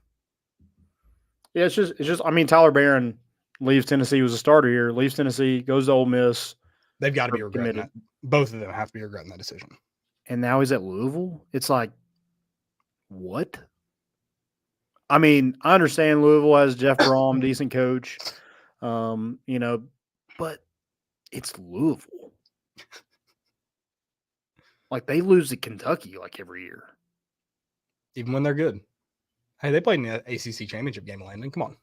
Yeah, it's just I mean, Tyler Barron leaves Tennessee, was a starter here, leaves Tennessee, goes to Ole Miss. They've got to be regretting that. Both of them have to be regretting that decision. And now he's at Louisville? It's like, what? I mean, I understand Louisville has Jeff Brom, decent coach. But it's Louisville. Like, they lose to Kentucky like every year. Even when they're good. Hey, they played in the ACC championship game, Landon. Come on.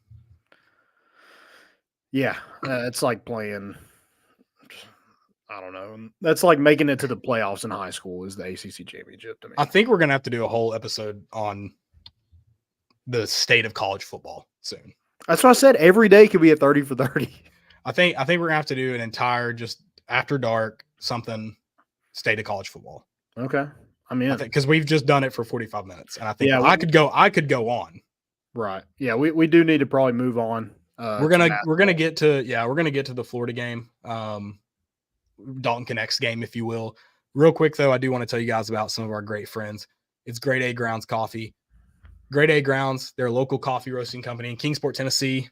Yeah, it's like playing, I don't know. That's like making it to the playoffs in high school is the ACC championship to me. I think we're going to have to do a whole episode on the state of college football soon. That's what I said. Every day could be a 30 for 30. I think we're going to have to do an entire just after dark something state of college football. Okay. I'm in. Because we've just done it for 45 minutes. And I think I could go on. Right. Yeah, we do need to probably move on. We're gonna get to the Florida game, Dalton Knecht's game, if you will. Real quick though, I do want to tell you guys about some of our great friends. It's Grade A Grounds Coffee. Grade A Grounds, they're a local coffee roasting company in Kingsport, Tennessee.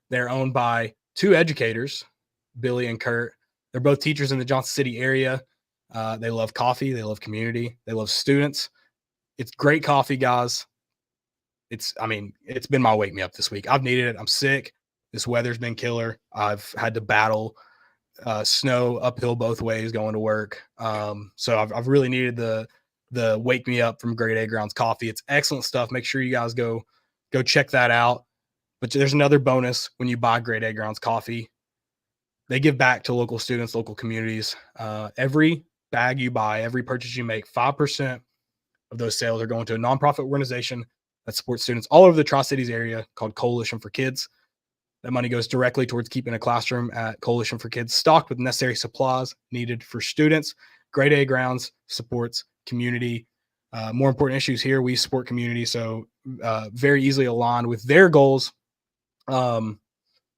They're owned by two educators, Billy and Kurt. They're both teachers in the Johnson City area. They love coffee. They love community. They love students. It's great coffee, guys. it's been my wake me up this week. I've needed it. I'm sick. This weather's been killer. I've had to battle snow uphill both ways going to work. So I've really needed the wake me up from Grade A Grounds coffee. It's excellent stuff. Make sure you guys go check that out. But there's another bonus when you buy Grade A Grounds coffee. They give back to local students, local communities. Every bag you buy, every purchase you make, 5% of those sales are going to a nonprofit organization that supports students all over the Tri-Cities area called Coalition for Kids. That money goes directly towards keeping a classroom at Coalition for Kids stocked with necessary supplies needed for students. Grade A Grounds supports community. More important issues here, we support community, so very easily aligned with their goals. We're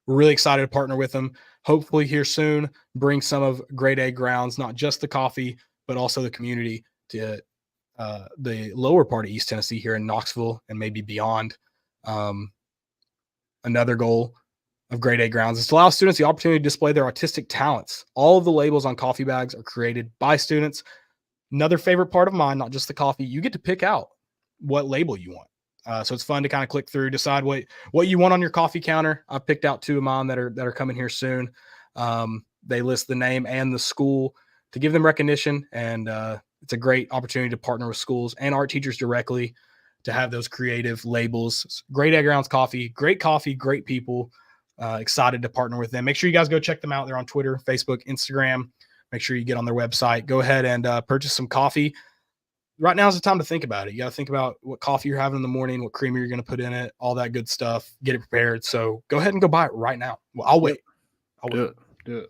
really excited to partner with them. Hopefully here soon, bring some of Grade A Grounds, not just the coffee, but also the community to the lower part of East Tennessee here in Knoxville and maybe beyond. Another goal of Grade A Grounds is to allow students the opportunity to display their artistic talents. All of the labels on coffee bags are created by students. Another favorite part of mine, not just the coffee, you get to pick out what label you want. So it's fun to kind of click through, decide what you want on your coffee counter. I've picked out 2 of mine that are coming here soon. They list the name and the school to give them recognition, and it's a great opportunity to partner with schools and art teachers directly to have those creative labels. Grade A Grounds coffee, great people. Excited to partner with them. Make sure you guys go check them out. They're on Twitter, Facebook, Instagram. Make sure you get on their website. Go ahead and purchase some coffee. Right now is the time to think about it. You got to think about what coffee you're having in the morning, what creamer you're going to put in it, all that good stuff. Get it prepared. So go ahead and go buy it right now. Well, I'll wait. Do it.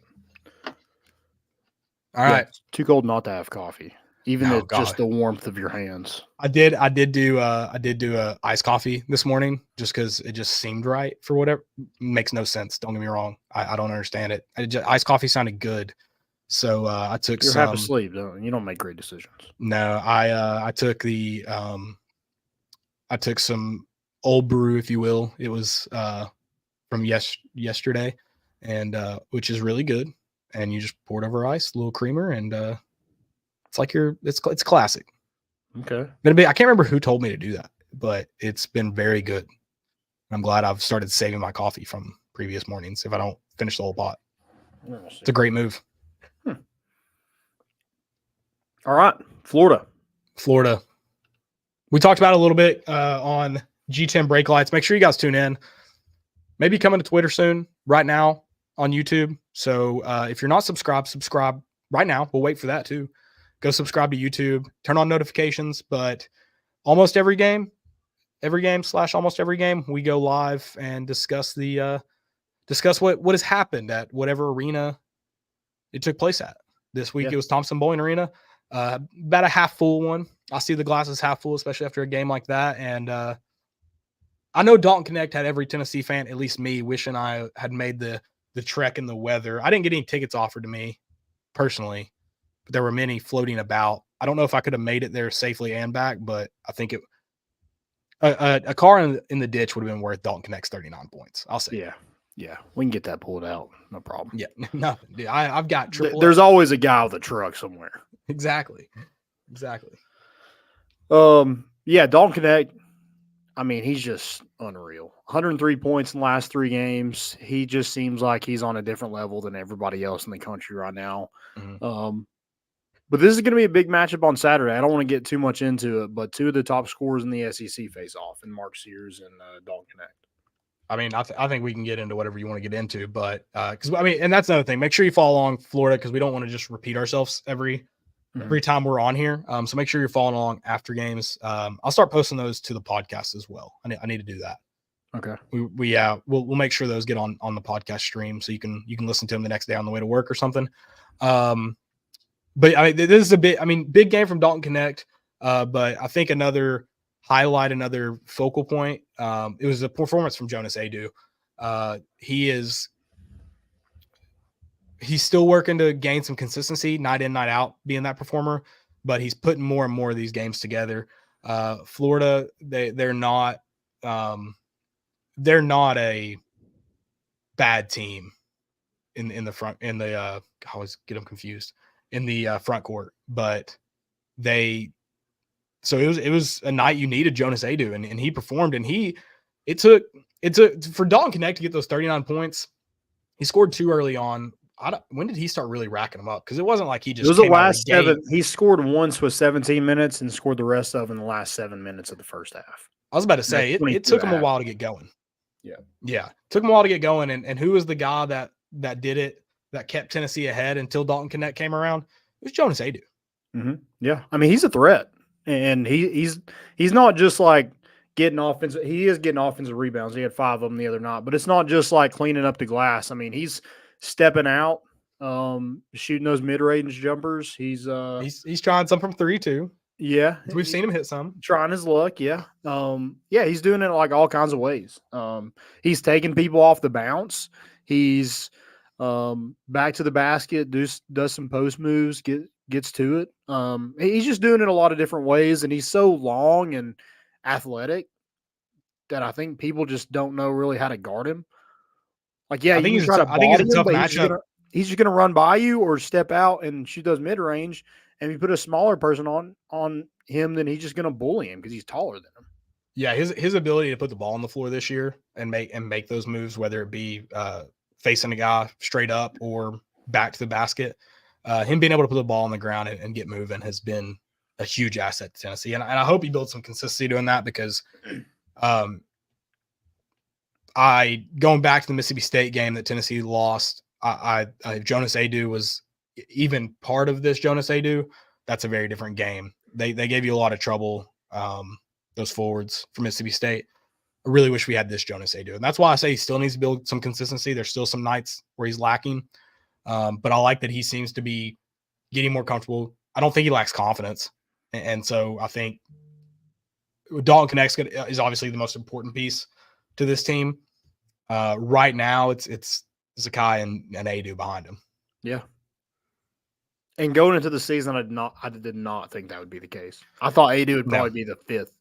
All right. It's too cold not to have coffee, even at just the warmth of your hands. I did do a iced coffee this morning just because it just seemed right for whatever. Makes no sense. Don't get me wrong. I don't understand it. Iced coffee sounded good. So I took You're some. half asleep, don't you? You don't make great decisions. No, I took I took some old brew, if you will. It was from yesterday, and which is really good. And you just pour it over ice, a little creamer, and it's like it's classic. Okay. I can't remember who told me to do that, but it's been very good. I'm glad I've started saving my coffee from previous mornings if I don't finish the whole pot. It's a great move. All right. Florida. We talked about it a little bit on G10 Break Lights. Make sure you guys tune in. Maybe coming to Twitter soon, right now on YouTube. So if you're not subscribed, subscribe right now. We'll wait for that too. Go subscribe to YouTube, turn on notifications, but almost every game / almost every game, we go live and discuss what has happened at whatever arena it took place at. This week It was Thompson-Boling Arena. About a half full one. I see the glasses half full, especially after a game like that. And I know Dalton Knecht had every Tennessee fan, at least me, wishing I had made the trek in the weather. I didn't get any tickets offered to me personally, but there were many floating about. I don't know if I could have made it there safely and back, but I think a car in the ditch would have been worth Dalton Knecht's 39 points. I'll say. Yeah. We can get that pulled out. No problem. Yeah, nothing. Dude, I've got triple. There's always a guy with a truck somewhere. Exactly. Dalton Knecht, I mean, he's just unreal. 103 points in the last 3 games. He just seems like he's on a different level than everybody else in the country right now. Mm-hmm. But this is going to be a big matchup on Saturday. I don't want to get too much into it, but 2 of the top scorers in the SEC face off, and Mark Sears and Dalton Knecht. I mean, I think we can get into whatever you want to get into, but and that's another thing. Make sure you follow along Florida because we don't want to just repeat ourselves every time we're on here. So make sure you're following along after games. I'll start posting those to the podcast as well. I need to do that. Okay. We'll make sure those get on the podcast stream so you can listen to them the next day on the way to work or something. But I mean, this is big game from Dalton Knecht. But I think another highlight, another focal point. It was a performance from Jonas Adu. He's still working to gain some consistency, night in, night out, being that performer, but he's putting more and more of these games together. Florida, they're not a bad team in the front, I always get them confused, in the front court, but they So it was a night you needed Jonas Adu, and he performed, and it took for Dalton Knecht to get those 39 points. He scored 2 early on. When did he start really racking them up? Because it wasn't like he just. It was the came out of last the gate. 7. He scored once with 17 minutes and scored the rest of in the last 7 minutes of the first half. I was about to say it took him a while to get going. Yeah, took him a while to get going. And who was the guy that did it, that kept Tennessee ahead until Dalton Knecht came around? It was Jonas Adu. Mm-hmm. Yeah, I mean, he's a threat, and he's not just like getting offensive. He is getting offensive rebounds. He had 5 of them the other night, but it's not just like cleaning up the glass. I mean, he's stepping out, shooting those mid-range jumpers. He's trying some from 3 too. Yeah, we've seen him hit some. Trying his luck, yeah. He's doing it like all kinds of ways. He's taking people off the bounce. He's back to the basket, does some post moves, gets to it. He's just doing it a lot of different ways, and he's so long and athletic that I think people just don't know really how to guard him. Like, yeah, I think it's a tough matchup. He's just gonna run by you or step out and shoot those mid range. And if you put a smaller person on him, then he's just gonna bully him because he's taller than him. Yeah, his ability to put the ball on the floor this year and make those moves, whether it be facing a guy straight up or back to the basket, him being able to put the ball on the ground and get moving has been a huge asset to Tennessee. And I hope he builds some consistency doing that because going back to the Mississippi State game that Tennessee lost, if Jonas Adu was even part of this Jonas Adu, that's a very different game. They gave you a lot of trouble, those forwards from Mississippi State. I really wish we had this Jonas Adu. And that's why I say he still needs to build some consistency. There's still some nights where he's lacking. But I like that he seems to be getting more comfortable. I don't think he lacks confidence. And so I think Dalton Knecht is obviously the most important piece to this team. Right now, it's Zakai and Adu behind him. Yeah. And going into the season, I did not think that would be the case. I thought Adu would probably be the 5th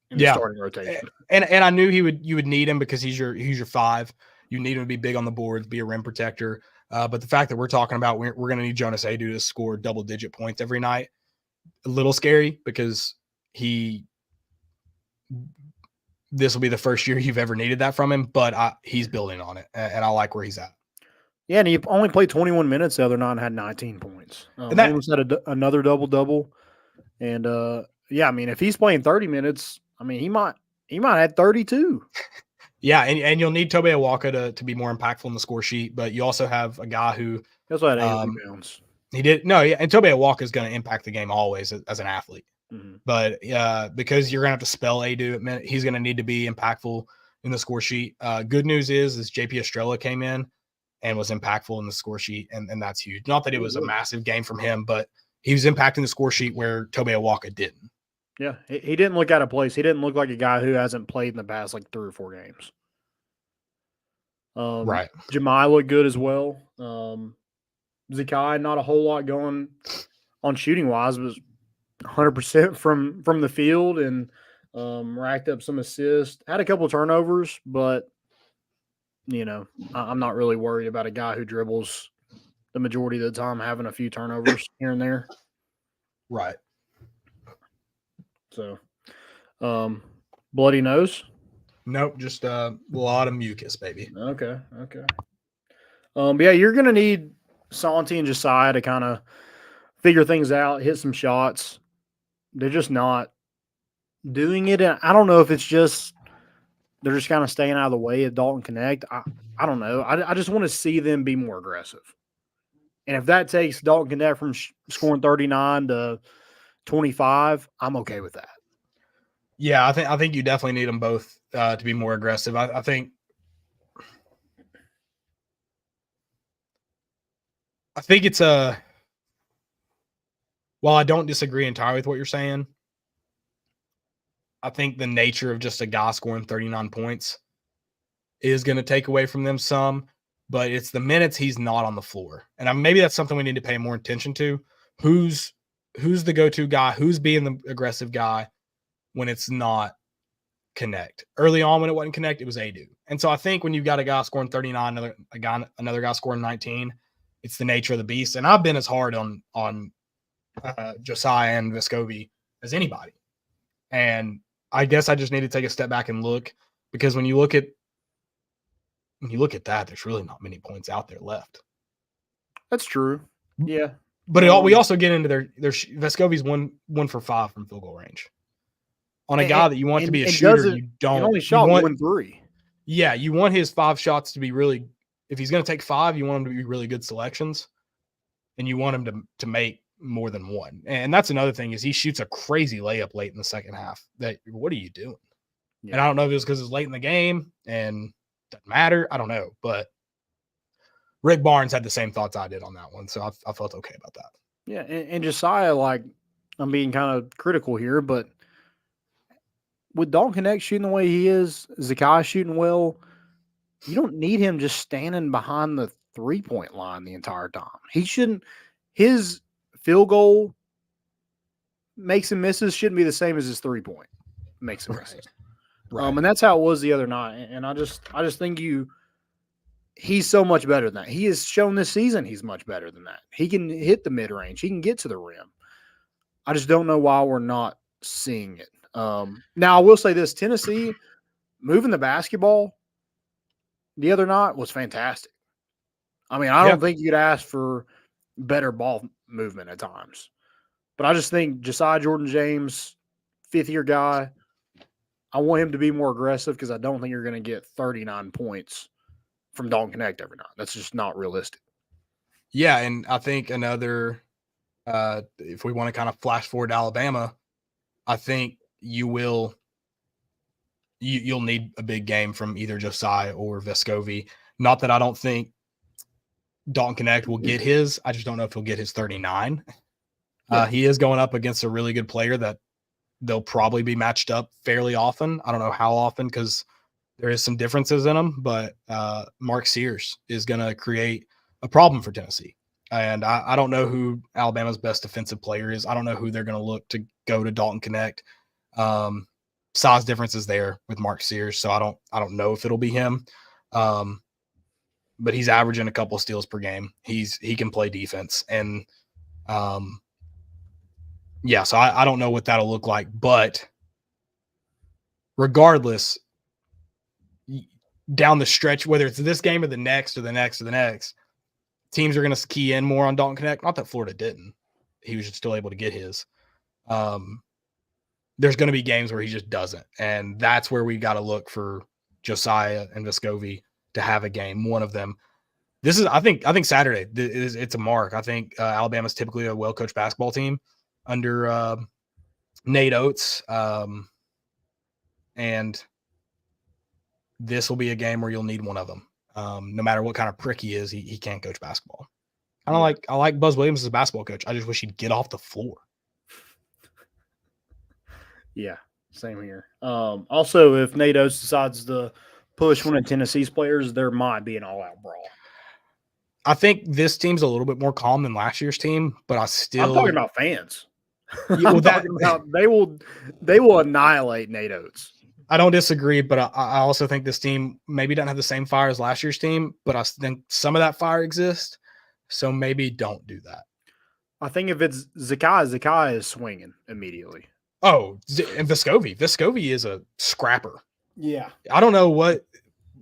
in the starting rotation. And I knew you would need him because he's your 5. You need him to be big on the boards, be a rim protector. But the fact that we're talking about we're going to need Jonas Adu to score double-digit points every night, a little scary because this will be the first year you've ever needed that from him, but he's building on it, and I like where he's at. Yeah, and he only played 21 minutes the other night and had 19 points. He almost had another double-double. And, I mean, if he's playing 30 minutes, I mean, he might have 32. Yeah, and you'll need Tobe Awaka to be more impactful in the score sheet, but you also have a guy who – That's why 8 rebounds. He did – no, yeah, and Tobe Awaka is going to impact the game always as an athlete. Mm-hmm. But because you're going to have to spell Adu, he's going to need to be impactful in the score sheet. Good news is JP Estrella came in and was impactful in the score sheet, and that's huge. Not that it was a massive game from him, but he was impacting the score sheet where Tobe Awaka didn't. Yeah, he didn't look out of place. He didn't look like a guy who hasn't played in the past like 3 or 4 games. Right. Jemai looked good as well. Zakai, not a whole lot going on shooting-wise, was 100% from the field and racked up some assists. Had a couple of turnovers, but, I'm not really worried about a guy who dribbles the majority of the time having a few turnovers here and there. Right. So, bloody nose? Nope, just a lot of mucus, baby. Okay. But yeah, you're going to need Santi and Josiah to kind of figure things out, hit some shots. They're just not doing it. And I don't know if it's just they're just kind of staying out of the way of Dalton Knecht. I don't know. I just want to see them be more aggressive. And if that takes Dalton Knecht from scoring 39 to 25, I'm okay with that. Yeah, I think you definitely need them both to be more aggressive. I think it's while I don't disagree entirely with what you're saying, I think the nature of just a guy scoring 39 points is going to take away from them some, but it's the minutes he's not on the floor. And maybe that's something we need to pay more attention to. Who's the go-to guy? Who's being the aggressive guy when it's not Knecht? Early on when it wasn't Knecht, it was Adu. And so I think when you've got a guy scoring 39, another guy scoring 19, it's the nature of the beast. And I've been as hard on Josiah and Vescovi as anybody. And I guess I just need to take a step back and look, because when you look at that, there's really not many points out there left. That's true. Yeah. But we also get into their Vescovi's one for 5 from field goal range on a guy that you want to be a shooter. You don't. He only shot 1-3. Yeah, you want his 5 shots to be really. If he's going to take 5, you want him to be really good selections, and you want him to make more than one. And that's another thing, is he shoots a crazy layup late in the second half. That, what are you doing? Yeah. And I don't know if it was because it's late in the game and doesn't matter. I don't know, but Rick Barnes had the same thoughts I did on that one, so I felt okay about that. Yeah, and Josiah, like, I'm being kind of critical here, but with Dalton Knecht shooting the way he is, Zakai shooting well, you don't need him just standing behind the 3-point line the entire time. He shouldn't. His field goal makes and misses shouldn't be the same as his 3-point makes and misses. Right. And that's how it was the other night. And I just think he's so much better than that. He has shown this season he's much better than that. He can hit the mid-range. He can get to the rim. I just don't know why we're not seeing it. Now, I will say this. Tennessee moving the basketball the other night was fantastic. I mean, I don't think you could ask for better ball movement at times. But I just think Josiah Jordan-James, fifth-year guy, I want him to be more aggressive, because I don't think you're going to get 39 points from Dalton Knecht every night. That's just not realistic. Yeah, and I think another, if we want to kind of flash forward to Alabama, I think you'll need a big game from either Josiah or Vescovi. Not that I don't think Dalton Knecht will get his. I just don't know if he'll get his 39. He is going up against a really good player that they'll probably be matched up fairly often. I don't know how often, because there is some differences in them, but Mark Sears is going to create a problem for Tennessee. And I don't know who Alabama's best defensive player is. I don't know who they're going to look to go to Dalton Knecht. Size differences there with Mark Sears, so I don't know if it'll be him. But he's averaging a couple of steals per game. He can play defense, and so I don't know what that'll look like. But regardless, down the stretch, whether it's this game or the next or the next or the next, teams are going to key in more on Dalton Knecht. Not that Florida didn't. He was still able to get his. There's going to be games where he just doesn't. And that's where we got to look for Josiah and Vescovi to have a game, one of them. This is, I think Saturday, it's a mark. I think Alabama's typically a well-coached basketball team under Nate Oates. And this will be a game where you'll need one of them. No matter what kind of prick he is, he can't coach basketball. I like Buzz Williams as a basketball coach. I just wish he'd get off the floor. Yeah, same here. Also, if Nate Oates decides to push one of Tennessee's players, there might be an all-out brawl. I think this team's a little bit more calm than last year's team, but I'm talking about fans. I'm talking about they will annihilate Nate Oates. I don't disagree, but I also think this team maybe doesn't have the same fire as last year's team, but I think some of that fire exists, so maybe don't do that. I think if it's Zakai is swinging immediately. Oh, and Vescovi is a scrapper. Yeah. I don't know what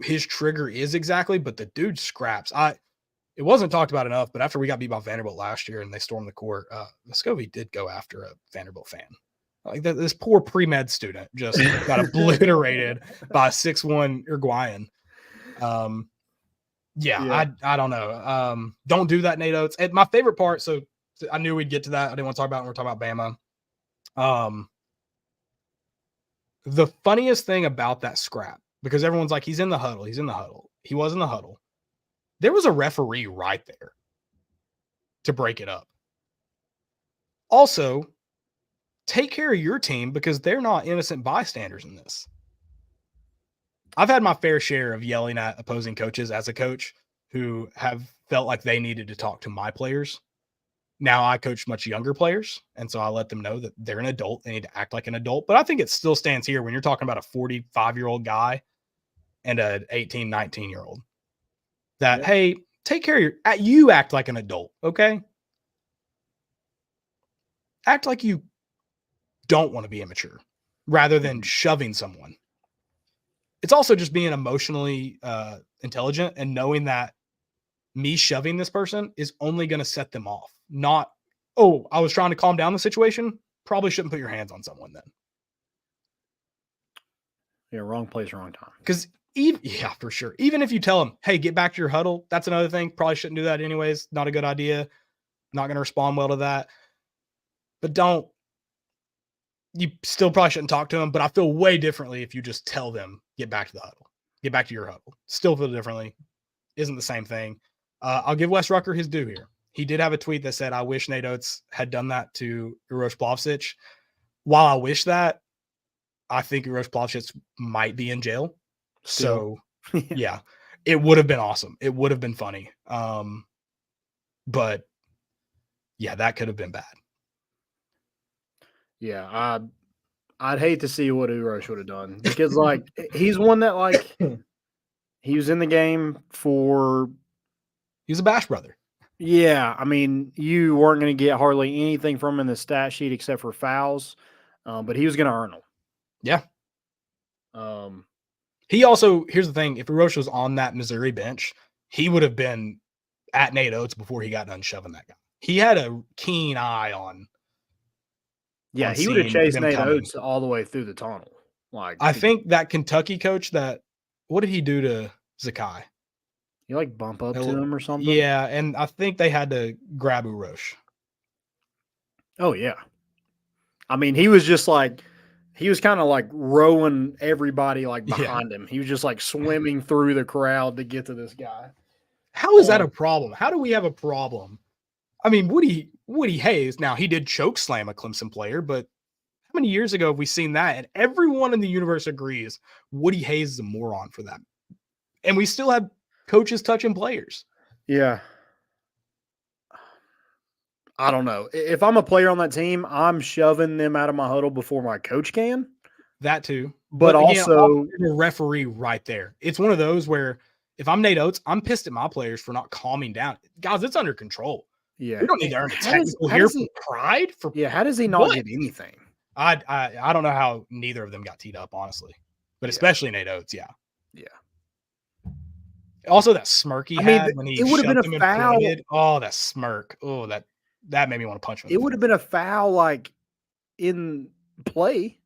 his trigger is exactly, but the dude scraps. It wasn't talked about enough, but after we got beat by Vanderbilt last year and they stormed the court, Vescovi did go after a Vanderbilt fan. Like this poor pre-med student just got obliterated by a 6'1" Uruguayan. I don't know. Don't do that, Nate Oates. And my favorite part, so I knew we'd get to that. I didn't want to talk about it when we're talking about Bama. The funniest thing about that scrap, because everyone's like, he's in the huddle. He was in the huddle. There was a referee right there to break it up. Also, take care of your team, because they're not innocent bystanders in this. I've had my fair share of yelling at opposing coaches as a coach who have felt like they needed to talk to my players. Now I coach much younger players, and so I let them know that they're an adult. They need to act like an adult. But I think it still stands here when you're talking about a 45-year-old guy and an 18, 19-year-old. That, hey, take care of you act like an adult, okay? Act like you don't want to be immature rather than shoving someone. It's also just being emotionally intelligent and knowing that me shoving this person is only going to set them off. Not, oh, I was trying to calm down the situation. Probably shouldn't put your hands on someone then. Yeah, wrong place, wrong time. Because yeah, for sure. Even if you tell them, hey, get back to your huddle, that's another thing. Probably shouldn't do that anyways. Not a good idea. Not going to respond well to that. But you still probably shouldn't talk to them. But I feel way differently if you just tell them, get back to the huddle. Get back to your huddle. Still feel differently. Isn't the same thing. I'll give Wes Rucker his due here. He did have a tweet that said, I wish Nate Oates had done that to Uroš Plavšić. While I wish that, I think Uroš Plavšić might be in jail. So, yeah, it would have been awesome. It would have been funny. But, yeah, that could have been bad. Yeah, I'd hate to see what Uroš would have done because, like, he's one that, like, he was in the game for – He's a Bash brother. Yeah, I mean, you weren't going to get hardly anything from him in the stat sheet except for fouls, but he was going to earn them. Yeah. He also, here's the thing, if Uroš was on that Missouri bench, he would have been at Nate Oates before he got done shoving that guy. He had a keen eye on. Yeah, he would have chased Nate Oates all the way through the tunnel. Like, I think that Kentucky coach what did he do to Zakai? You like bump up to him or something? Yeah, and I think they had to grab Uroš. Oh, yeah. I mean, he was just like, he was kind of like rowing everybody like behind him. He was just like swimming through the crowd to get to this guy. How is that a problem? How do we have a problem? I mean, Woody Hayes, now he did choke slam a Clemson player, but how many years ago have we seen that? And everyone in the universe agrees Woody Hayes is a moron for that. And we still have coaches touching players. Yeah. I don't know. If I'm a player on that team, I'm shoving them out of my huddle before my coach can. That too. But again, also the referee right there. It's one of those where if I'm Nate Oates, I'm pissed at my players for not calming down. Guys, it's under control. Yeah. We don't need to earn a technical here for pride. How does he not get anything? I don't know how neither of them got teed up, honestly. But especially Nate Oates, yeah. Yeah. Also, that smirk had when he it would have been a foul. Oh, that smirk. Oh, that made me want to punch him. It would have been a foul like in play.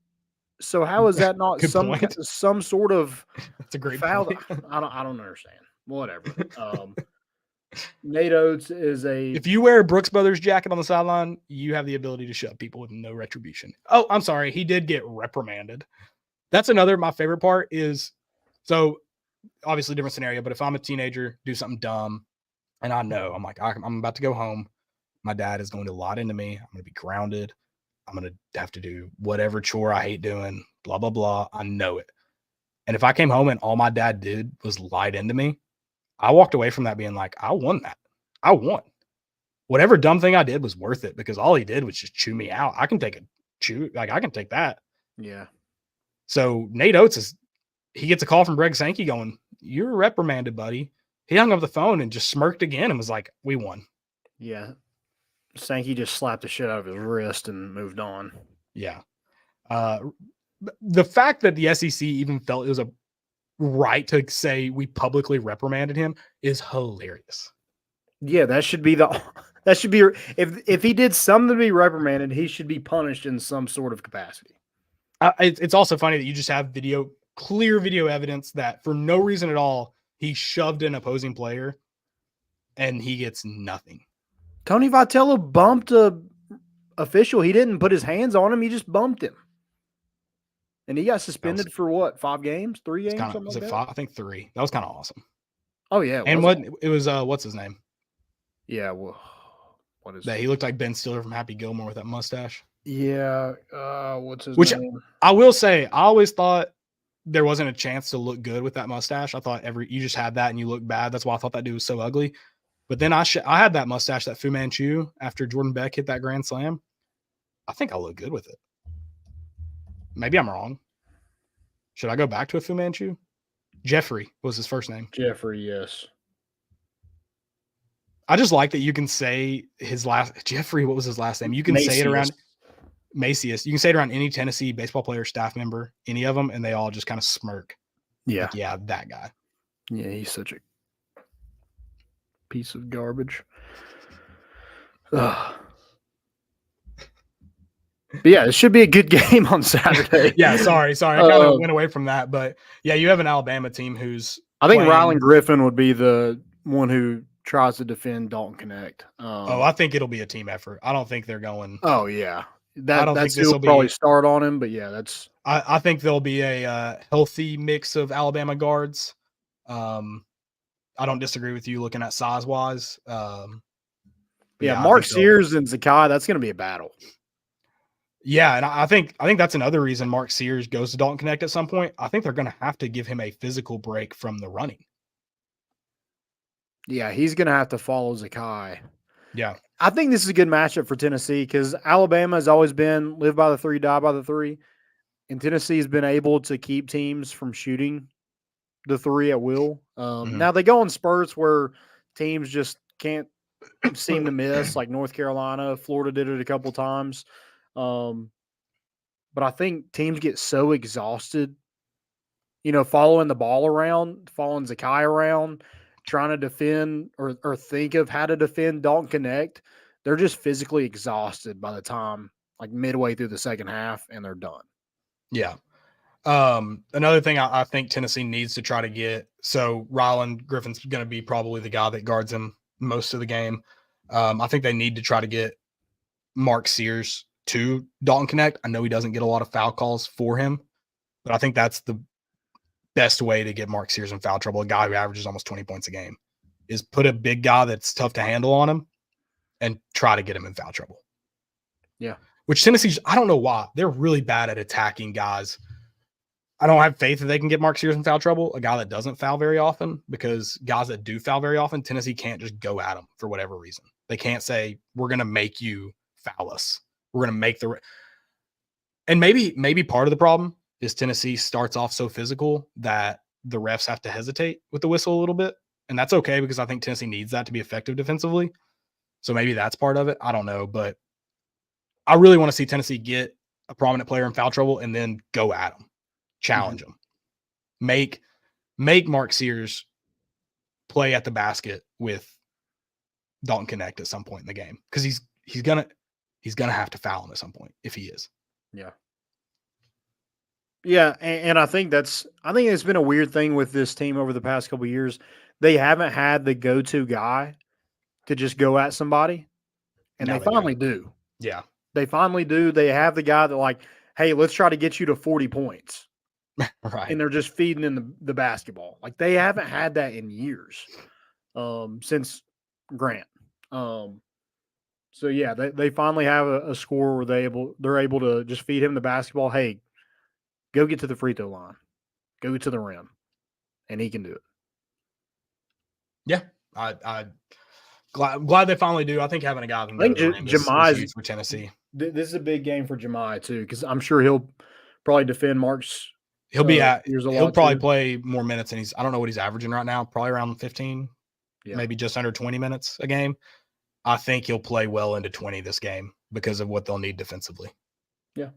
So how is that not some sort of That's a great foul? I don't understand. Whatever. Nate Oates is if you wear a Brooks Brothers jacket on the sideline, you have the ability to shove people with no retribution. Oh, I'm sorry. He did get reprimanded. That's my favorite part is, so obviously different scenario, but if I'm a teenager, do something dumb, and I know, I'm like, I'm about to go home. My dad is going to lot into me. I'm going to be grounded. I'm going to have to do whatever chore I hate doing, blah, blah, blah. I know it. And if I came home and all my dad did was lied into me, I walked away from that being like, I won that. I won. Whatever dumb thing I did was worth it because all he did was just chew me out. I can take I can take that. Yeah. So Nate Oates he gets a call from Greg Sankey going, you're reprimanded, buddy. He hung up the phone and just smirked again and was like, we won. Yeah. Sankey just slapped the shit out of his wrist and moved on. Yeah. The fact that the SEC even felt it was a right to say we publicly reprimanded him is hilarious. Yeah, that should be if he did something to be reprimanded, he should be punished in some sort of capacity. It's also funny that you just have clear video evidence that for no reason at all, he shoved an opposing player and he gets nothing. Tony Vitello bumped a official. He didn't put his hands on him. He just bumped him. And he got suspended for what? 5 games? 3 games? Something like that? 5? I think 3. That was kind of awesome. Oh, yeah. It was what's his name? Yeah. Well, what is that? He looked like Ben Stiller from Happy Gilmore with that mustache. Yeah. What's his name? I will say, I always thought there wasn't a chance to look good with that mustache. I thought you just had that and you look bad. That's why I thought that dude was so ugly. But then I had that mustache, that Fu Manchu, after Jordan Beck hit that grand slam. I think I look good with it. Maybe I'm wrong. Should I go back to a Fu Manchu? Jeffrey was his first name. Jeffrey, yes. I just like that you can say his last Jeffrey. What was his last name? You can say it around. Macias. You can say it around any Tennessee baseball player, staff member, any of them, and they all just kind of smirk. Yeah. Like, yeah, that guy. Yeah, he's such a piece of garbage. Ugh. But yeah, it should be a good game on Saturday. Yeah, sorry. I kind of went away from that. But, yeah, you have an Alabama team who's I think playing... Rylan Griffin would be the one who tries to defend Dalton Knecht. I think it'll be a team effort. I don't think they're going... Oh, yeah. I don't that's think this who will probably be... start on him, but, yeah, that's... I think there'll be a healthy mix of Alabama guards. I don't disagree with you looking at size-wise. Mark Sears and Zakai, that's going to be a battle. Yeah, and I think that's another reason Mark Sears goes to Dalton Knecht at some point. I think they're going to have to give him a physical break from the running. Yeah, he's going to have to follow Zakai. Yeah. I think this is a good matchup for Tennessee because Alabama has always been live by the three, die by the three. And Tennessee has been able to keep teams from shooting the three at will. Now they go in spurts where teams just can't seem to miss, like North Carolina. Florida did it a couple times. But I think teams get so exhausted, following the ball around, following Zakai around, trying to defend or think of how to defend Dalton Knecht. They're just physically exhausted by the time, like midway through the second half, and they're done. Yeah. Another thing I think Tennessee needs to try to get, so Rylan Griffin's going to be probably the guy that guards him most of the game. I think they need to try to get Mark Sears to Dalton Knecht. I know he doesn't get a lot of foul calls for him, but I think that's the best way to get Mark Sears in foul trouble. A guy who averages almost 20 points a game is put a big guy that's tough to handle on him and try to get him in foul trouble. Yeah. Which Tennessee's, I don't know why. They're really bad at attacking guys. I don't have faith that they can get Mark Sears in foul trouble, a guy that doesn't foul very often, because guys that do foul very often, Tennessee can't just go at him for whatever reason. They can't say, we're going to make you foul us. We're going to make the – and maybe part of the problem is Tennessee starts off so physical that the refs have to hesitate with the whistle a little bit. And that's okay because I think Tennessee needs that to be effective defensively. So maybe that's part of it. I don't know. But I really want to see Tennessee get a prominent player in foul trouble and then go at him. Challenge him. Make Mark Sears play at the basket with Dalton Knecht at some point in the game. Because he's gonna have to foul him at some point if he is. Yeah. Yeah, and I think it's been a weird thing with this team over the past couple of years. They haven't had the go-to guy to just go at somebody, and they finally do. Yeah. They finally do. They have the guy that, like, hey, let's try to get you to 40 points. Right. And they're just feeding in the basketball. Like, they haven't had that in years since Grant. So, yeah, they finally have a score where they're able to just feed him the basketball. Hey, go get to the free throw line. Go get to the rim. And he can do it. Yeah. I'm glad they finally do. I think having a guy that I think is huge for Tennessee. This is a big game for Jemai, too, because I'm sure he'll probably defend Mark's. He'll probably play more minutes than I don't know what he's averaging right now, probably around 15, maybe just under 20 minutes a game. I think he'll play well into 20 this game because of what they'll need defensively. Yeah.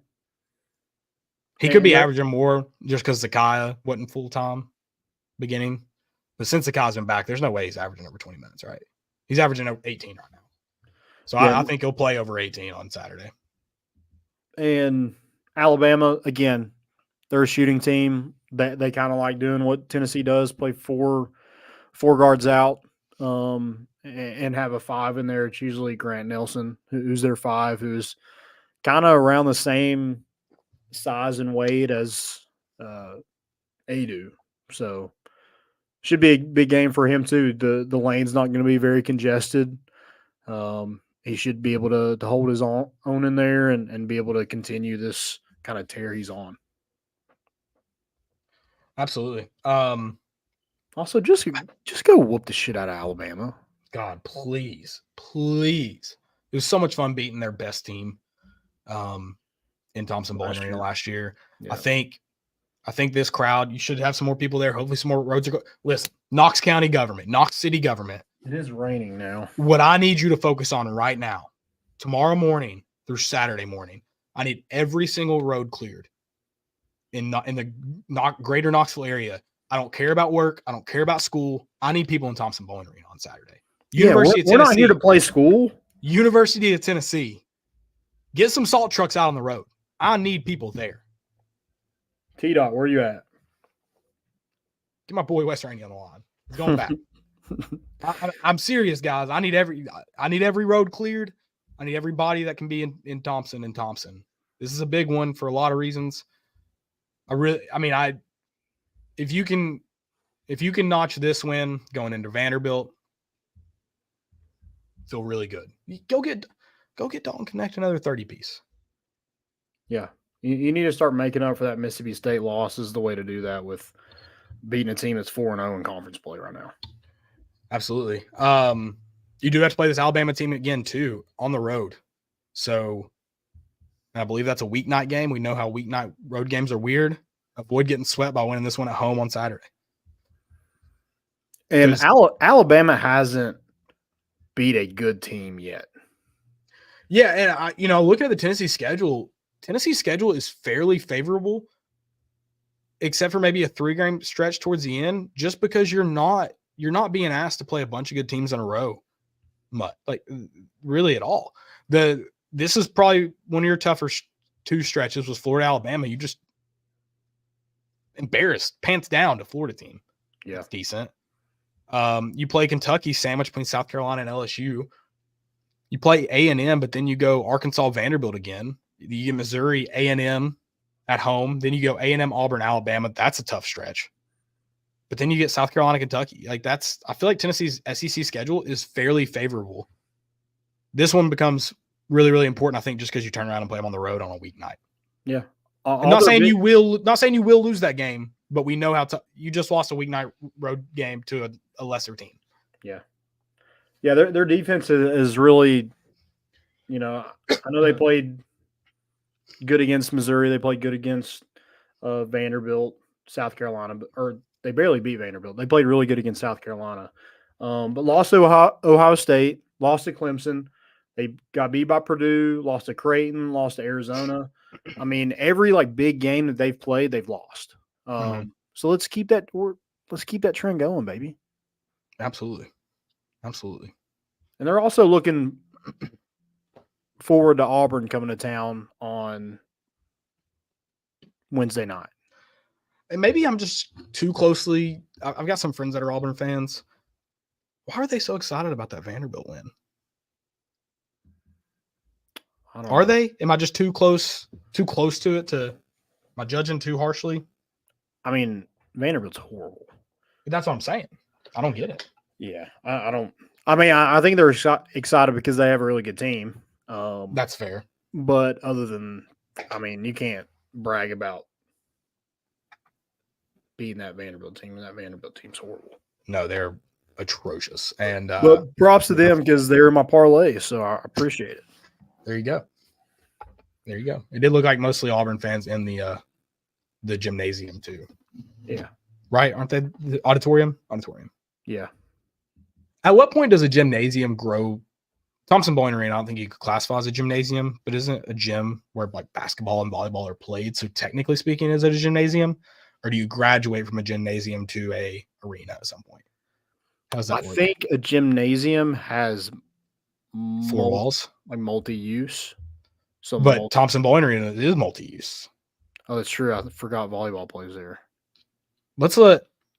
He could be averaging more just because Zakiah wasn't full-time beginning. But since Zakai's been back, there's no way he's averaging over 20 minutes, right? He's averaging over 18 right now. So I think he'll play over 18 on Saturday. And Alabama, again, they're a shooting team. They kind of like doing what Tennessee does, play four guards out and have a five in there. It's usually Grant Nelson, who's their five, who's kind of around the same size and weight as Adu. So should be a big game for him too. The lane's not going to be very congested. He should be able to hold his own in there and be able to continue this kind of tear he's on. Absolutely. Also, just go whoop the shit out of Alabama. God, please. It was so much fun beating their best team in Thompson-Boling Arena last year. Yeah. I think this crowd, you should have some more people there. Hopefully some more roads are listen, Knox County government, Knox City government. It is raining now. What I need you to focus on right now, tomorrow morning through Saturday morning, I need every single road cleared in the greater Knoxville area. I don't care about work. I don't care about school. I need people in Thompson-Boling Arena on Saturday. University of we're Tennessee. not here to play school. University of Tennessee. Get some salt trucks out on the road. I need people there. T-Dot, where you at? Get my boy West Rainey on the line. He's going back. I'm serious, guys. I need every road cleared. I need everybody that can be in Thompson and Thompson. This is a big one for a lot of reasons. If you can notch this win going into Vanderbilt, feel really good. Go get Dalton Knecht another 30-piece. Yeah. You need to start making up for that Mississippi State loss is the way to do that with beating a team that's 4-0 in conference play right now. Absolutely. You do have to play this Alabama team again, too, on the road. So I believe that's a weeknight game. We know how weeknight road games are weird. Avoid getting swept by winning this one at home on Saturday. And Alabama hasn't beat a good team yet. Yeah, and looking at the Tennessee schedule is fairly favorable, except for maybe a 3-game stretch towards the end, just because you're not being asked to play a bunch of good teams in a row, really at all. This is probably one of your tougher 2 stretches was Florida, Alabama. You just embarrassed, pants down to Florida team. Yeah, that's decent. You play Kentucky, sandwich between South Carolina and LSU. You play A&M, but then you go Arkansas, Vanderbilt again. You get Missouri, A&M at home. Then you go A&M, Auburn, Alabama. That's a tough stretch. But then you get South Carolina, Kentucky. I feel like Tennessee's SEC schedule is fairly favorable. This one becomes really, really important, I think, just because you turn around and play them on the road on a weeknight. Yeah. I'm not saying you will lose that game, but we know how you just lost a weeknight road game to a lesser team. Yeah. Yeah, their defense is really, I know they played good against Missouri. They played good against Vanderbilt, South Carolina, or they barely beat Vanderbilt. They played really good against South Carolina, but lost to Ohio State, lost to Clemson. They got beat by Purdue, lost to Creighton, lost to Arizona. I mean, every big game that they've played, they've lost. So let's keep that trend going, baby. Absolutely. And they're also looking forward to Auburn coming to town on Wednesday night. And maybe I'm just too closely – I've got some friends that are Auburn fans. Why are they so excited about that Vanderbilt win? Are they? Am I just too close to it? Am I judging too harshly? I mean, Vanderbilt's horrible. That's what I'm saying. I don't get it. Yeah, I don't – I mean, I think they're excited because they have a really good team. That's fair. But other than – I mean, you can't brag about beating that Vanderbilt team, and that Vanderbilt team's horrible. No, they're atrocious. And but props to them because they're in my parlay, so I appreciate it. There you go. It did look like mostly Auburn fans in the gymnasium too. Yeah. Right? Aren't they the auditorium? Auditorium. Yeah. At what point does a gymnasium grow? Thompson-Boling Arena, I don't think you could classify as a gymnasium, but isn't a gym where basketball and volleyball are played? So technically speaking, is it a gymnasium? Or do you graduate from a gymnasium to a arena at some point? How does that work? I think a gymnasium has 4 walls, multi-use. So, but Thompson-Boling Arena is multi-use. Oh, that's true. I forgot volleyball plays there.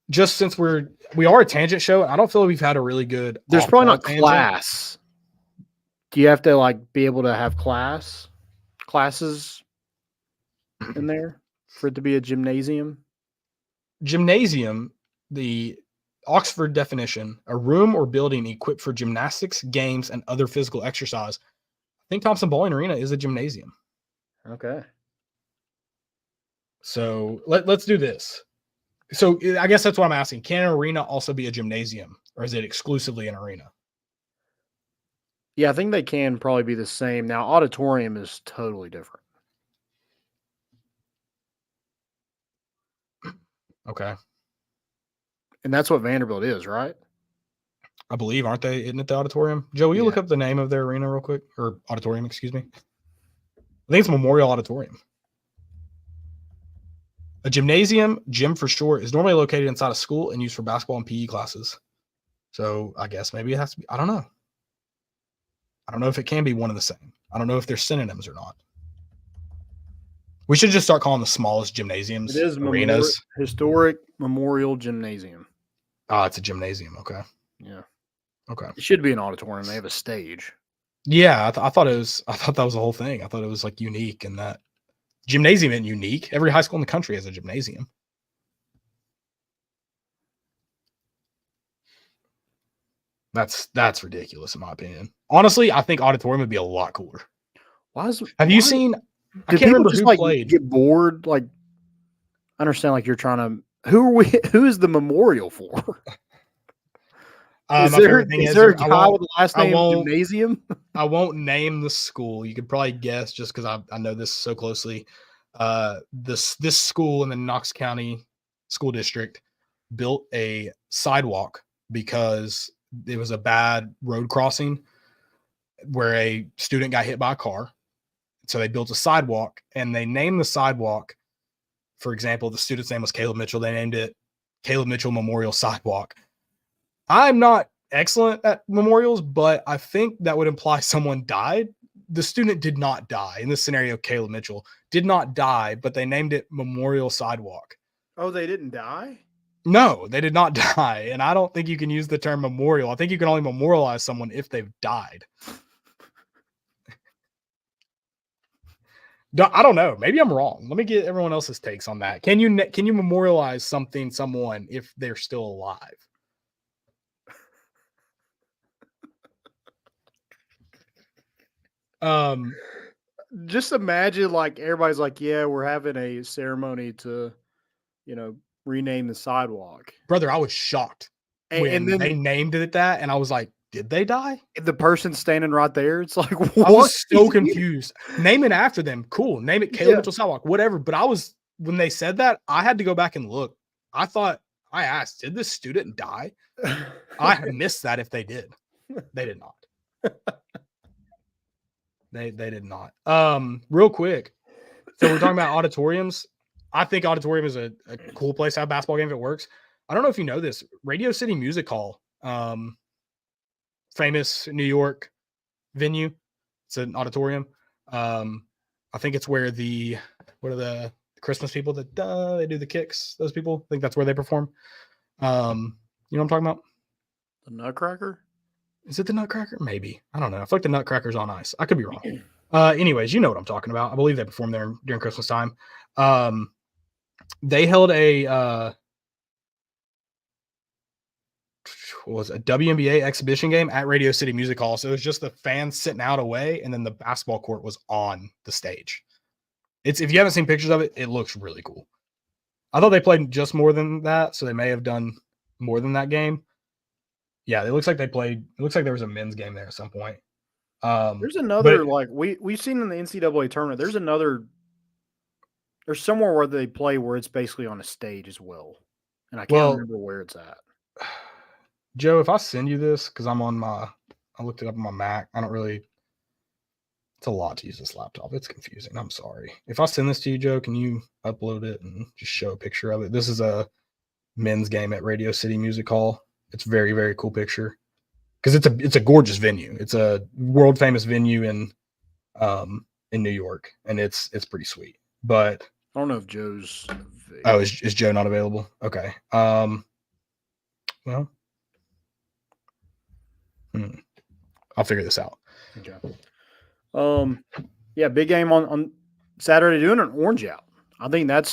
Just since we are a tangent show, I don't feel like we've had a really good. There's probably not class. Do you have to be able to have classes in there for it to be a gymnasium? Gymnasium, the Oxford definition, a room or building equipped for gymnastics, games, and other physical exercise. I think Thompson-Boling Arena is a gymnasium. Okay. So let's do this. So I guess that's what I'm asking. Can an arena also be a gymnasium, or is it exclusively an arena? Yeah, I think they can probably be the same. Now, auditorium is totally different. Okay. And that's what Vanderbilt is, right? I believe, aren't they? Isn't it the auditorium? Joe, will you look up the name of their arena real quick? Or auditorium, excuse me. I think it's Memorial Auditorium. A gymnasium, gym for short, is normally located inside a school and used for basketball and PE classes. So I guess maybe it has to be. I don't know. I don't know if it can be one of the same. I don't know if they're synonyms or not. We should just start calling the smallest gymnasiums It is arenas. Historic Memorial Gymnasium. Oh, it's a gymnasium. Okay. Yeah. Okay. It should be an auditorium. They have a stage. Yeah, I thought that was the whole thing. I thought it was like unique, and that gymnasium isn't unique. Every high school in the country has a gymnasium. That's ridiculous in my opinion. Honestly, I think auditorium would be a lot cooler. Have you seen? I can't remember who played. Get bored. Like, I understand. Like, you're trying to. Who are we? Who is the memorial for? Is there a guy with the last name Gymnasium? I won't name the school. You could probably guess just because I know this so closely. This school in the Knox County School District built a sidewalk because it was a bad road crossing where a student got hit by a car. So they built a sidewalk, and they named the sidewalk, for example, the student's name was Caleb Mitchell. They named it Caleb Mitchell Memorial Sidewalk. I'm not excellent at memorials, but I think that would imply someone died. The student did not die. In this scenario, Caleb Mitchell did not die, but they named it Memorial Sidewalk. Oh, they didn't die? No, they did not die. And I don't think you can use the term memorial. I think you can only memorialize someone if they've died. I don't know. Maybe I'm wrong. Let me get everyone else's takes on that. Can you memorialize someone if they're still alive? Just imagine, like, everybody's like, yeah, we're having a ceremony to, rename the sidewalk. Brother, I was shocked when then they named it that, and I was like, did they die? The person standing right there, it's like, what? I was so confused. Name it after them. Cool. Name it Caleb Mitchell Sidewalk, whatever. But when they said that, I had to go back and look. I asked, did this student die? I missed that if they did. They did not. They did not. Real quick. So we're talking about auditoriums. I think auditorium is a cool place to have a basketball game if it works. I don't know if you know this. Radio City Music Hall, famous New York venue. It's an auditorium. I think it's where what are the Christmas people that they do the kicks? Those people, I think that's where they perform. You know what I'm talking about? The Nutcracker? Is it the Nutcracker? Maybe. I don't know. I feel like the Nutcracker's on ice. I could be wrong. Anyways, you know what I'm talking about. I believe they performed there during Christmas time. They held a WNBA exhibition game at Radio City Music Hall. So it was just the fans sitting out away, and then the basketball court was on the stage. If you haven't seen pictures of it, it looks really cool. I thought they played just more than that, so they may have done more than that game. Yeah, it looks like they played. It looks like there was a men's game there at some point. There's another, like we've seen in the NCAA tournament. There's somewhere where they play where it's basically on a stage as well, and I can't remember where it's at. Joe, if I send you this, because I looked it up on my Mac. It's a lot to use this laptop. It's confusing. I'm sorry. If I send this to you, Joe, can you upload it and just show a picture of it? This is a men's game at Radio City Music Hall. It's a very, very cool picture because it's a gorgeous venue. It's a world famous venue in New York, and it's pretty sweet. But I don't know if Joe's available. Oh, is Joe not available? Okay. Well, I'll figure this out. Okay. Yeah, big game on Saturday. Doing an orange out. I think that's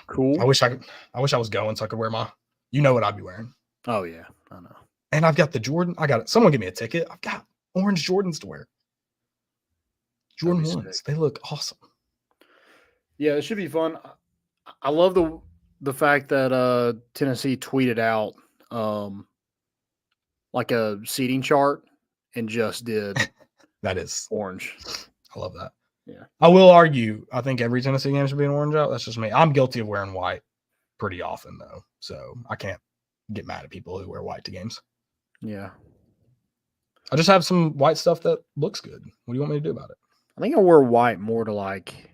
cool. I wish I was going so I could wear what I'd be wearing. Oh yeah, I know. And I've got the Jordan. I got it. Someone give me a ticket. I've got orange Jordans to wear. Jordan 1s. They look awesome. Yeah, it should be fun. I love the fact that Tennessee tweeted out like a seating chart and just did that is orange. I love that. Yeah. I will argue, I think every Tennessee game should be an orange out. That's just me. I'm guilty of wearing white pretty often though. So I can't get mad at people who wear white to games. Yeah. I just have some white stuff that looks good. What do you want me to do about it? I think I wear white more to like,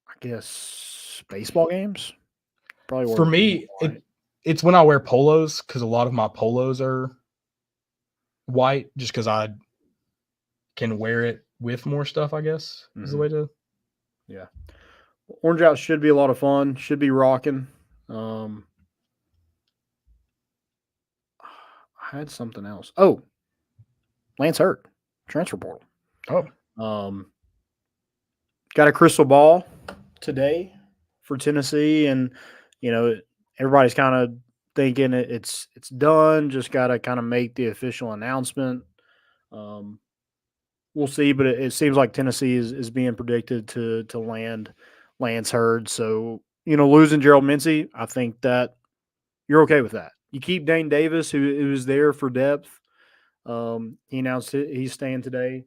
I guess, baseball games. Probably wear For me, white. it's when I wear polos because a lot of my polos are white just because I can wear it with more stuff, I guess, is the way to. Yeah. Orange Out should be a lot of fun. Should be rocking. I had something else. Oh, Lance Hurt, transfer portal. Oh, Got a crystal ball today for Tennessee, and everybody's kind of thinking it's done. Just got to kind of make the official announcement. We'll see, but it seems like Tennessee is being predicted to land Lance Hurd. So losing Gerald Mincey, I think that you're okay with that. You keep Dane Davis, who was there for depth. He announced he's staying today.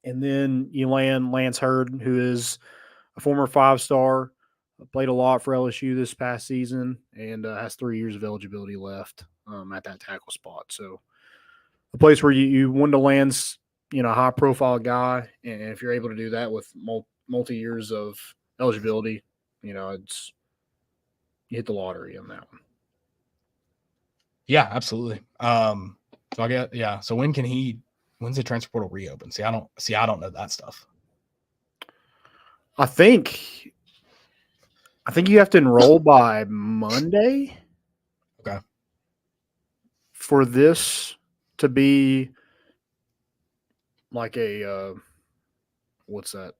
And then you land Lance Hurd, who is a former 5-star, played a lot for LSU this past season, and has 3 years of eligibility left at that tackle spot. So a place where you want to land, a high-profile guy, and if you're able to do that with multi-years of eligibility, it's you hit the lottery on that one. Yeah, absolutely. So I guess So when's the transfer portal reopen? I don't know that stuff. I think you have to enroll by Monday. Okay. For this to be like a what's that?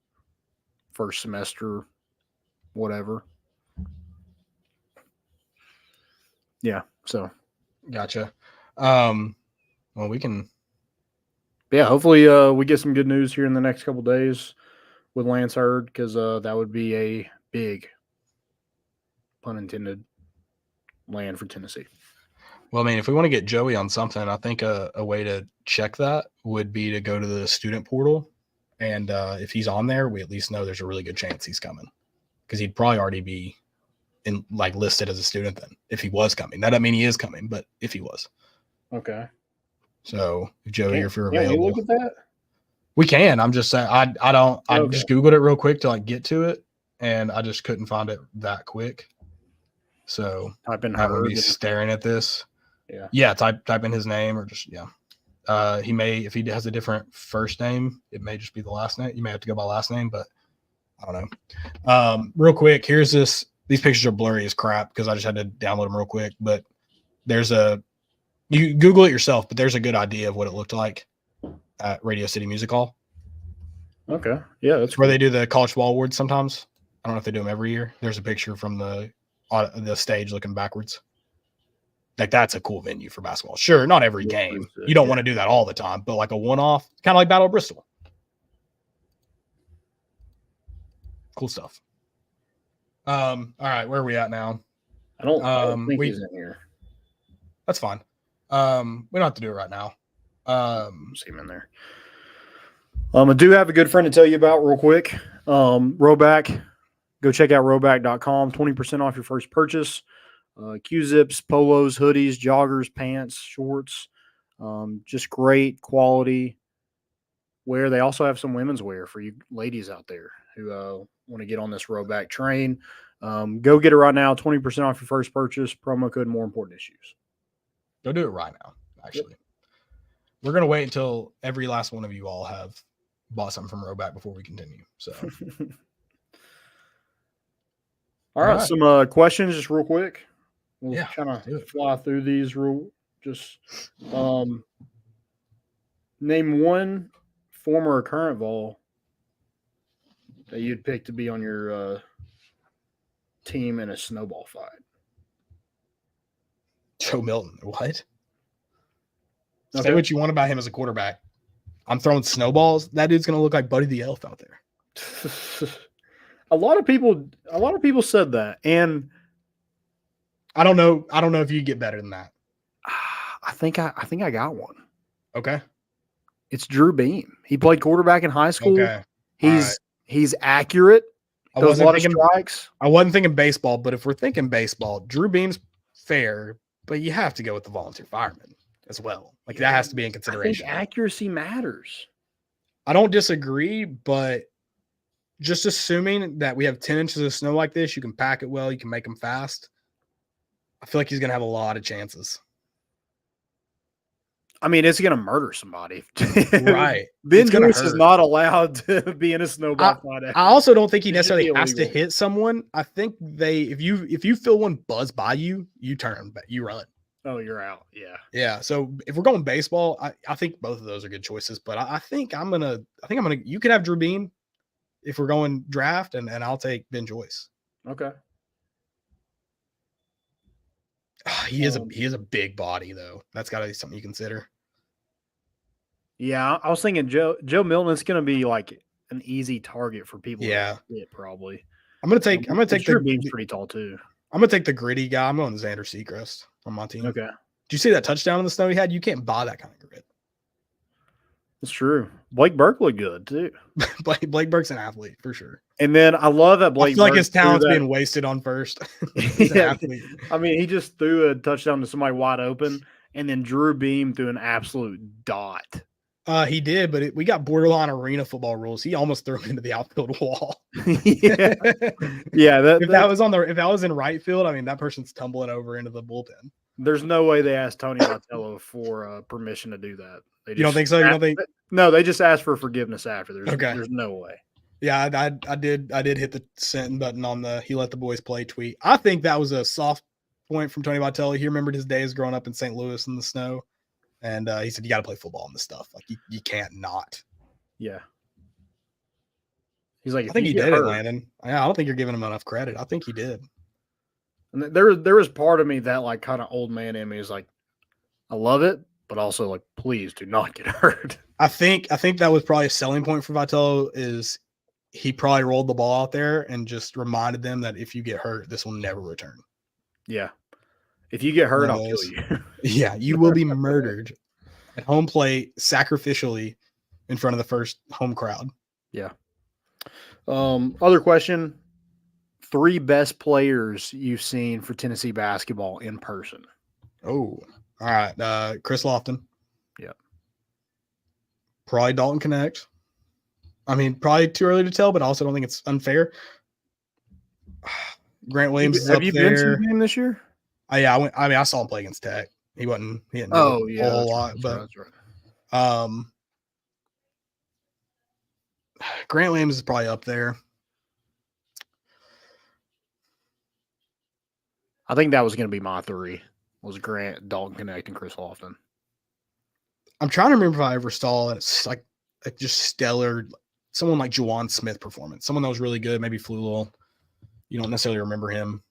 First semester, whatever. Yeah. So. Gotcha. Well, we can. Yeah. Hopefully, we get some good news here in the next couple of days with Lance Hurd, because that would be a big, pun intended, land for Tennessee. Well, I mean, if we want to get Joey on something, I think a way to check that would be to go to the student portal, and if he's on there, we at least know there's a really good chance he's coming, because he'd probably already be listed as a student then if he was coming. That doesn't mean he is coming, but if he was. Okay. So Joey, if you're available, can we look at that? We can. I'm just saying. I just Googled it real quick to get to it, and I just couldn't find it that quick. So type in having me staring at this. Yeah. Type in his name, or just he may, if he has a different first name, it may just be the last name. You may have to go by last name, but I don't know. Real quick, here's this. These pictures are blurry as crap because I just had to download them real quick. But you Google it yourself, but there's a good idea of what it looked like at Radio City Music Hall. Okay. Yeah, that's where they do the college football awards sometimes. I don't know if they do them every year. There's a picture from the stage looking backwards. Like, that's a cool venue for basketball. Sure, not every game. You don't want to do that all the time, but like a one-off, kind of like Battle of Bristol. Cool stuff. All right, where are we at now? I don't think he's in here. That's fine. We don't have to do it right now. See him in there. I do have a good friend to tell you about real quick. Roback. Go check out roback.com. 20% off your first purchase. Q-zips, polos, hoodies, joggers, pants, shorts. Just great quality wear. They also have some women's wear for you ladies out there who want to get on this Roback train. Go get it right now. 20% off your first purchase. Promo code More Important Issues. Go do it right now, actually. Yep. We're going to wait until every last one of you all have bought something from Roback before we continue. So, all right. Some questions just real quick. We'll kind of fly through these just name one former or current Vol that you'd pick to be on your team in a snowball fight. Joe Milton. What? Okay. Say what you want about him as a quarterback. I'm throwing snowballs. That dude's gonna look like Buddy the Elf out there. A lot of people said that, and I don't know if you get better than that. I think I got one. Okay. It's Drew Beam. He played quarterback in high school. Okay. He's accurate. Throws a lot of strikes. I wasn't thinking baseball, but if we're thinking baseball, Drew Beam's fair, but you have to go with the volunteer fireman. as well. Like that has to be in I consideration. think accuracy matters. I don't disagree, but just assuming that we have 10 inches of snow like this, you can pack it well, you can make them fast. I feel like he's going to have a lot of chances. I mean, it's going to murder somebody. Right. Ben It's gonna Joyce is hurt. not allowed to be in a snowball fight. I also don't think he It should necessarily be has to illegal. hit someone. I think if you feel one buzz by you, you turn, but you run. Oh, you're out. Yeah. Yeah. So if we're going baseball, I think both of those are good choices. But I think I'm gonna. You could have Drew Beam if we're going draft, and I'll take Ben Joyce. Okay. He is a big body though. That's got to be something you consider. Yeah, I was thinking Joe Milton's going to be like an easy target for people. Yeah. To hit, probably. I'm gonna take Drew Beam's pretty tall too. I'm gonna take the gritty guy. I'm going Xander Seacrest on my team. Okay, Did you see that touchdown in the snow he had? You can't buy that kind of grit. that's true. Blake Burke looked good too. Blake Burke's an athlete for sure. And then I love that I Blake. feel like Burke his talent's threw that- being wasted on first. He's an Yeah. athlete. I mean, he just threw a touchdown to somebody wide open, and then Drew Beam threw an absolute dot. He did, but we got borderline arena football rules. He almost threw him into the outfield wall. Yeah, yeah. If that was in right field, I mean that person's tumbling over into the bullpen. There's no way they asked Tony Vitello for permission to do that. They You don't think so? You don't think? No, they just asked for forgiveness after. Okay. There's no way. Yeah, I did hit the send button on the he let the boys play tweet. I think that was a soft point from Tony Vitello. He remembered his days growing up in St. Louis in the snow. And he said, you got to play football in this stuff. Like, you can't not. Yeah. He's like, I think he did it, Landon. I don't think you're giving him enough credit. I think he did. And there was part of me that, like, kind of old man in me is like, I love it, but also, like, please do not get hurt. I think that was probably a selling point for Vitello is he probably rolled the ball out there and just reminded them that if you get hurt, this will never return. Yeah. If you get hurt, I'll kill you. Yeah, you will be murdered at home plate sacrificially in front of the first home crowd. Yeah. Other question. 3 best players you've seen for Tennessee basketball in person. Oh, all right. Chris Lofton. Yeah. Probably Dalton Knecht. I mean, probably too early to tell, but I also don't think it's unfair. Grant Williams is Have up you there. been to the game this year? I saw him play against Tech. He didn't do a whole lot, but Grant Williams is probably up there. I think that was going to be my 3. Was Grant, Dalton Knecht, and Chris Lofton. I'm trying to remember if I ever saw it's like just stellar, someone like Juwan Smith performance, someone that was really good, maybe Flulal. You don't necessarily remember him.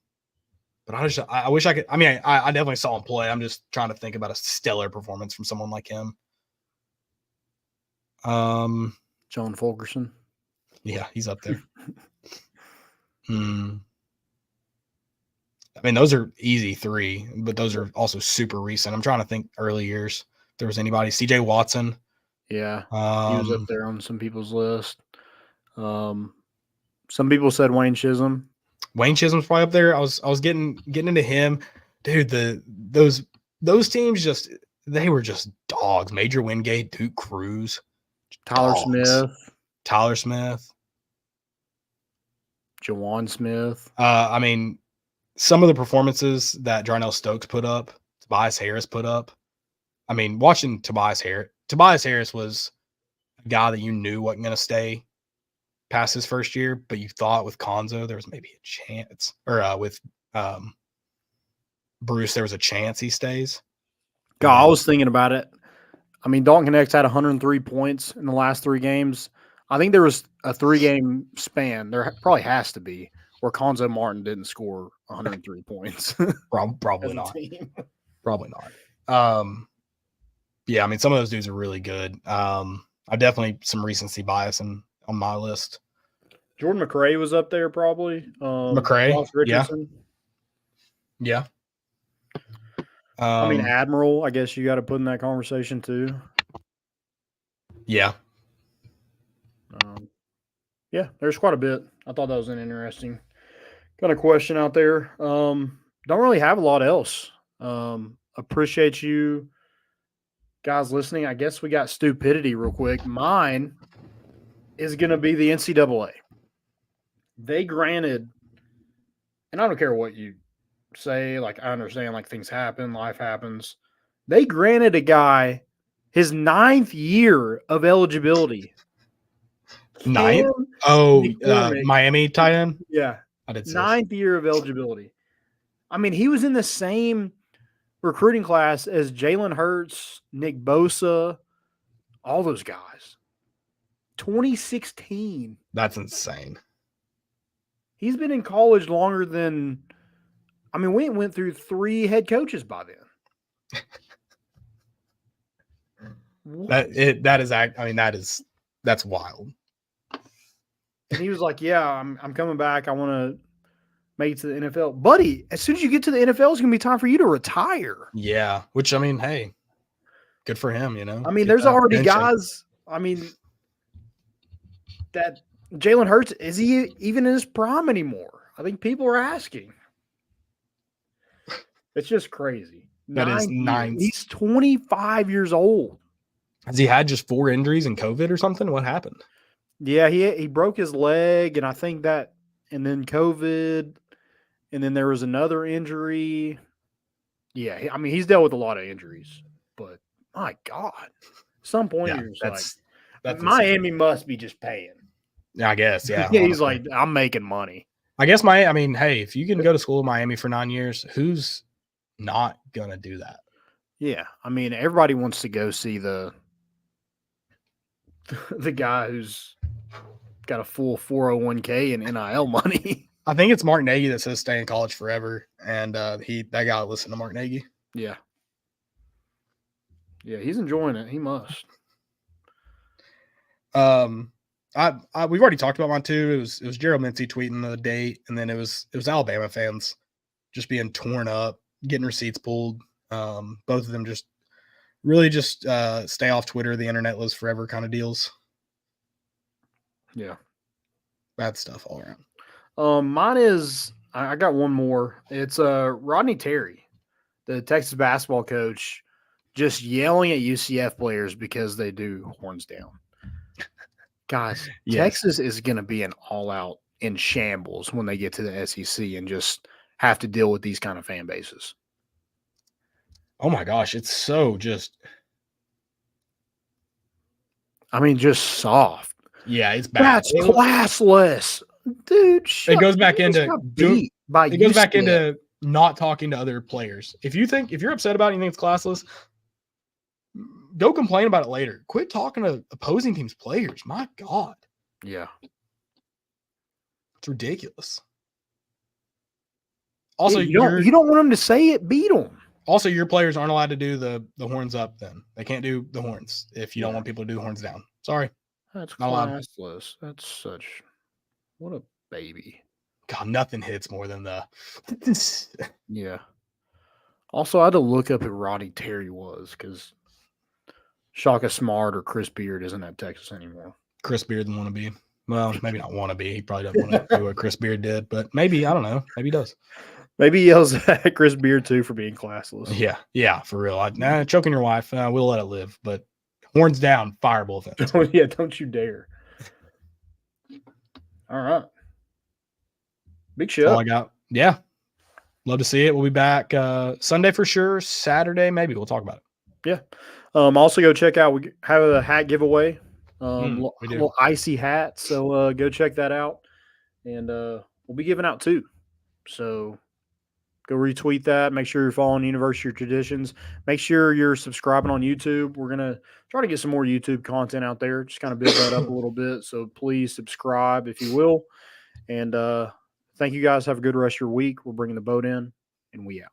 But I wish I could. I mean, I definitely saw him play. I'm just trying to think about a stellar performance from someone like him. John Fulkerson. Yeah, he's up there. I mean, those are easy 3, but those are also super recent. I'm trying to think early years. If there was anybody, CJ Watson. Yeah, he was up there on some people's list. Some people said Wayne Chisholm. Wayne Chisholm's probably up there. I was getting into him, dude. Those teams they were just dogs. Major Wingate, Duke Cruz, Tyler Smith, Jawan Smith. I mean, some of the performances that Darnell Stokes put up, Tobias Harris put up. I mean, watching Tobias Harris was a guy that you knew wasn't going to stay past his first year, but you thought with Konzo there was maybe a chance, or with Bruce there was a chance he stays. God, I was thinking about it. I mean, Dalton Knecht had 103 points in the last 3 games. I think there was a 3-game span. There probably has to be where Konzo Martin didn't score 103 points. Probably not. Probably not. Yeah, I mean, some of those dudes are really good. I definitely some recency bias on my list. Jordan McRae was up there probably. McRae, Josh Richardson. Yeah. I mean, Admiral, I guess you got to put in that conversation too. Yeah. Yeah, there's quite a bit. I thought that was an interesting kind of question out there. Don't really have a lot else. Appreciate you guys listening, I guess we got stupidity real quick. Mine is going to be the NCAA. They granted, and I don't care what you say, like I understand like things happen, life happens. They granted a guy his 9th year of eligibility. Ninth? Oh, McCormick. Miami tight end? Yeah. I did say 9th year of eligibility. I mean, he was in the same recruiting class as Jalen Hurts, Nick Bosa, all those guys. 2016. That's insane. He's been in college longer than – I mean, we went through 3 head coaches by then. That's wild. And he was like, yeah, I'm coming back. I want to make it to the NFL. Buddy, as soon as you get to the NFL, it's going to be time for you to retire. Yeah, which, I mean, hey, good for him, you know. I mean, there's already guys – I mean, that Jalen Hurts, is he even in his prime anymore? I think people are asking. It's just crazy. That is 9. He's 25 years old. Has he had just 4 injuries and COVID or something? What happened? Yeah, he broke his leg, and I think that, and then COVID, and then there was another injury. Yeah, I mean, he's dealt with a lot of injuries, but my God, at some point you're just like, Miami must be just paying. Yeah, I guess. Yeah, yeah, he's like, I'm making money. I guess I mean, hey, if you can go to school in Miami for 9 years, who's not gonna do that? Yeah, I mean, everybody wants to go see the guy who's got a full 401k and NIL money. I think it's Mark Nagy that says stay in college forever, and that guy will listen to Mark Nagy. Yeah, he's enjoying it. He must. We've already talked about mine too. It was Gerald Mincy tweeting the date, and then it was Alabama fans just being torn up, getting receipts pulled. Both of them just really stay off Twitter. The internet lives forever kind of deals. Yeah, bad stuff all around. Mine is I got one more. It's Rodney Terry, the Texas basketball coach, just yelling at UCF players because they do horns down. Guys, yes. Texas is going to be an all-out in shambles when they get to the SEC and just have to deal with these kind of fan bases. Oh, my gosh. It's so just – I mean, just soft. Yeah, it's bad. That's classless. Dude, it goes back into not talking to other players. If you're upset about it and you think it's classless – go complain about it later. Quit talking to opposing teams' players. My God. Yeah. It's ridiculous. Also, you don't want them to say it, beat them. Also, your players aren't allowed to do the horns up then. They can't do the horns if you don't want people to do horns down. Sorry. That's classless. That's such – what a baby. God, nothing hits more than the – Yeah. Also, I had to look up who Rodney Terry was because – Shaka Smart or Chris Beard isn't at Texas anymore. Chris Beard didn't want to be. Well, maybe not want to be. He probably doesn't want to do what Chris Beard did, but maybe, I don't know. Maybe he does. Maybe he yells at Chris Beard too for being classless. Yeah, for real. Choking your wife, we'll let it live, but horns down, fireable offense. Don't you dare. All right. Big show. That's all I got. Yeah. Love to see it. We'll be back Sunday for sure. Saturday, maybe. We'll talk about it. Yeah. Also go check out, we have a hat giveaway, little icy hat. So go check that out, and we'll be giving out 2. So go retweet that. Make sure you're following University of Traditions. Make sure you're subscribing on YouTube. We're going to try to get some more YouTube content out there, just kind of build that up a little bit. So please subscribe if you will. And thank you guys. Have a good rest of your week. We're bringing the boat in, and we out.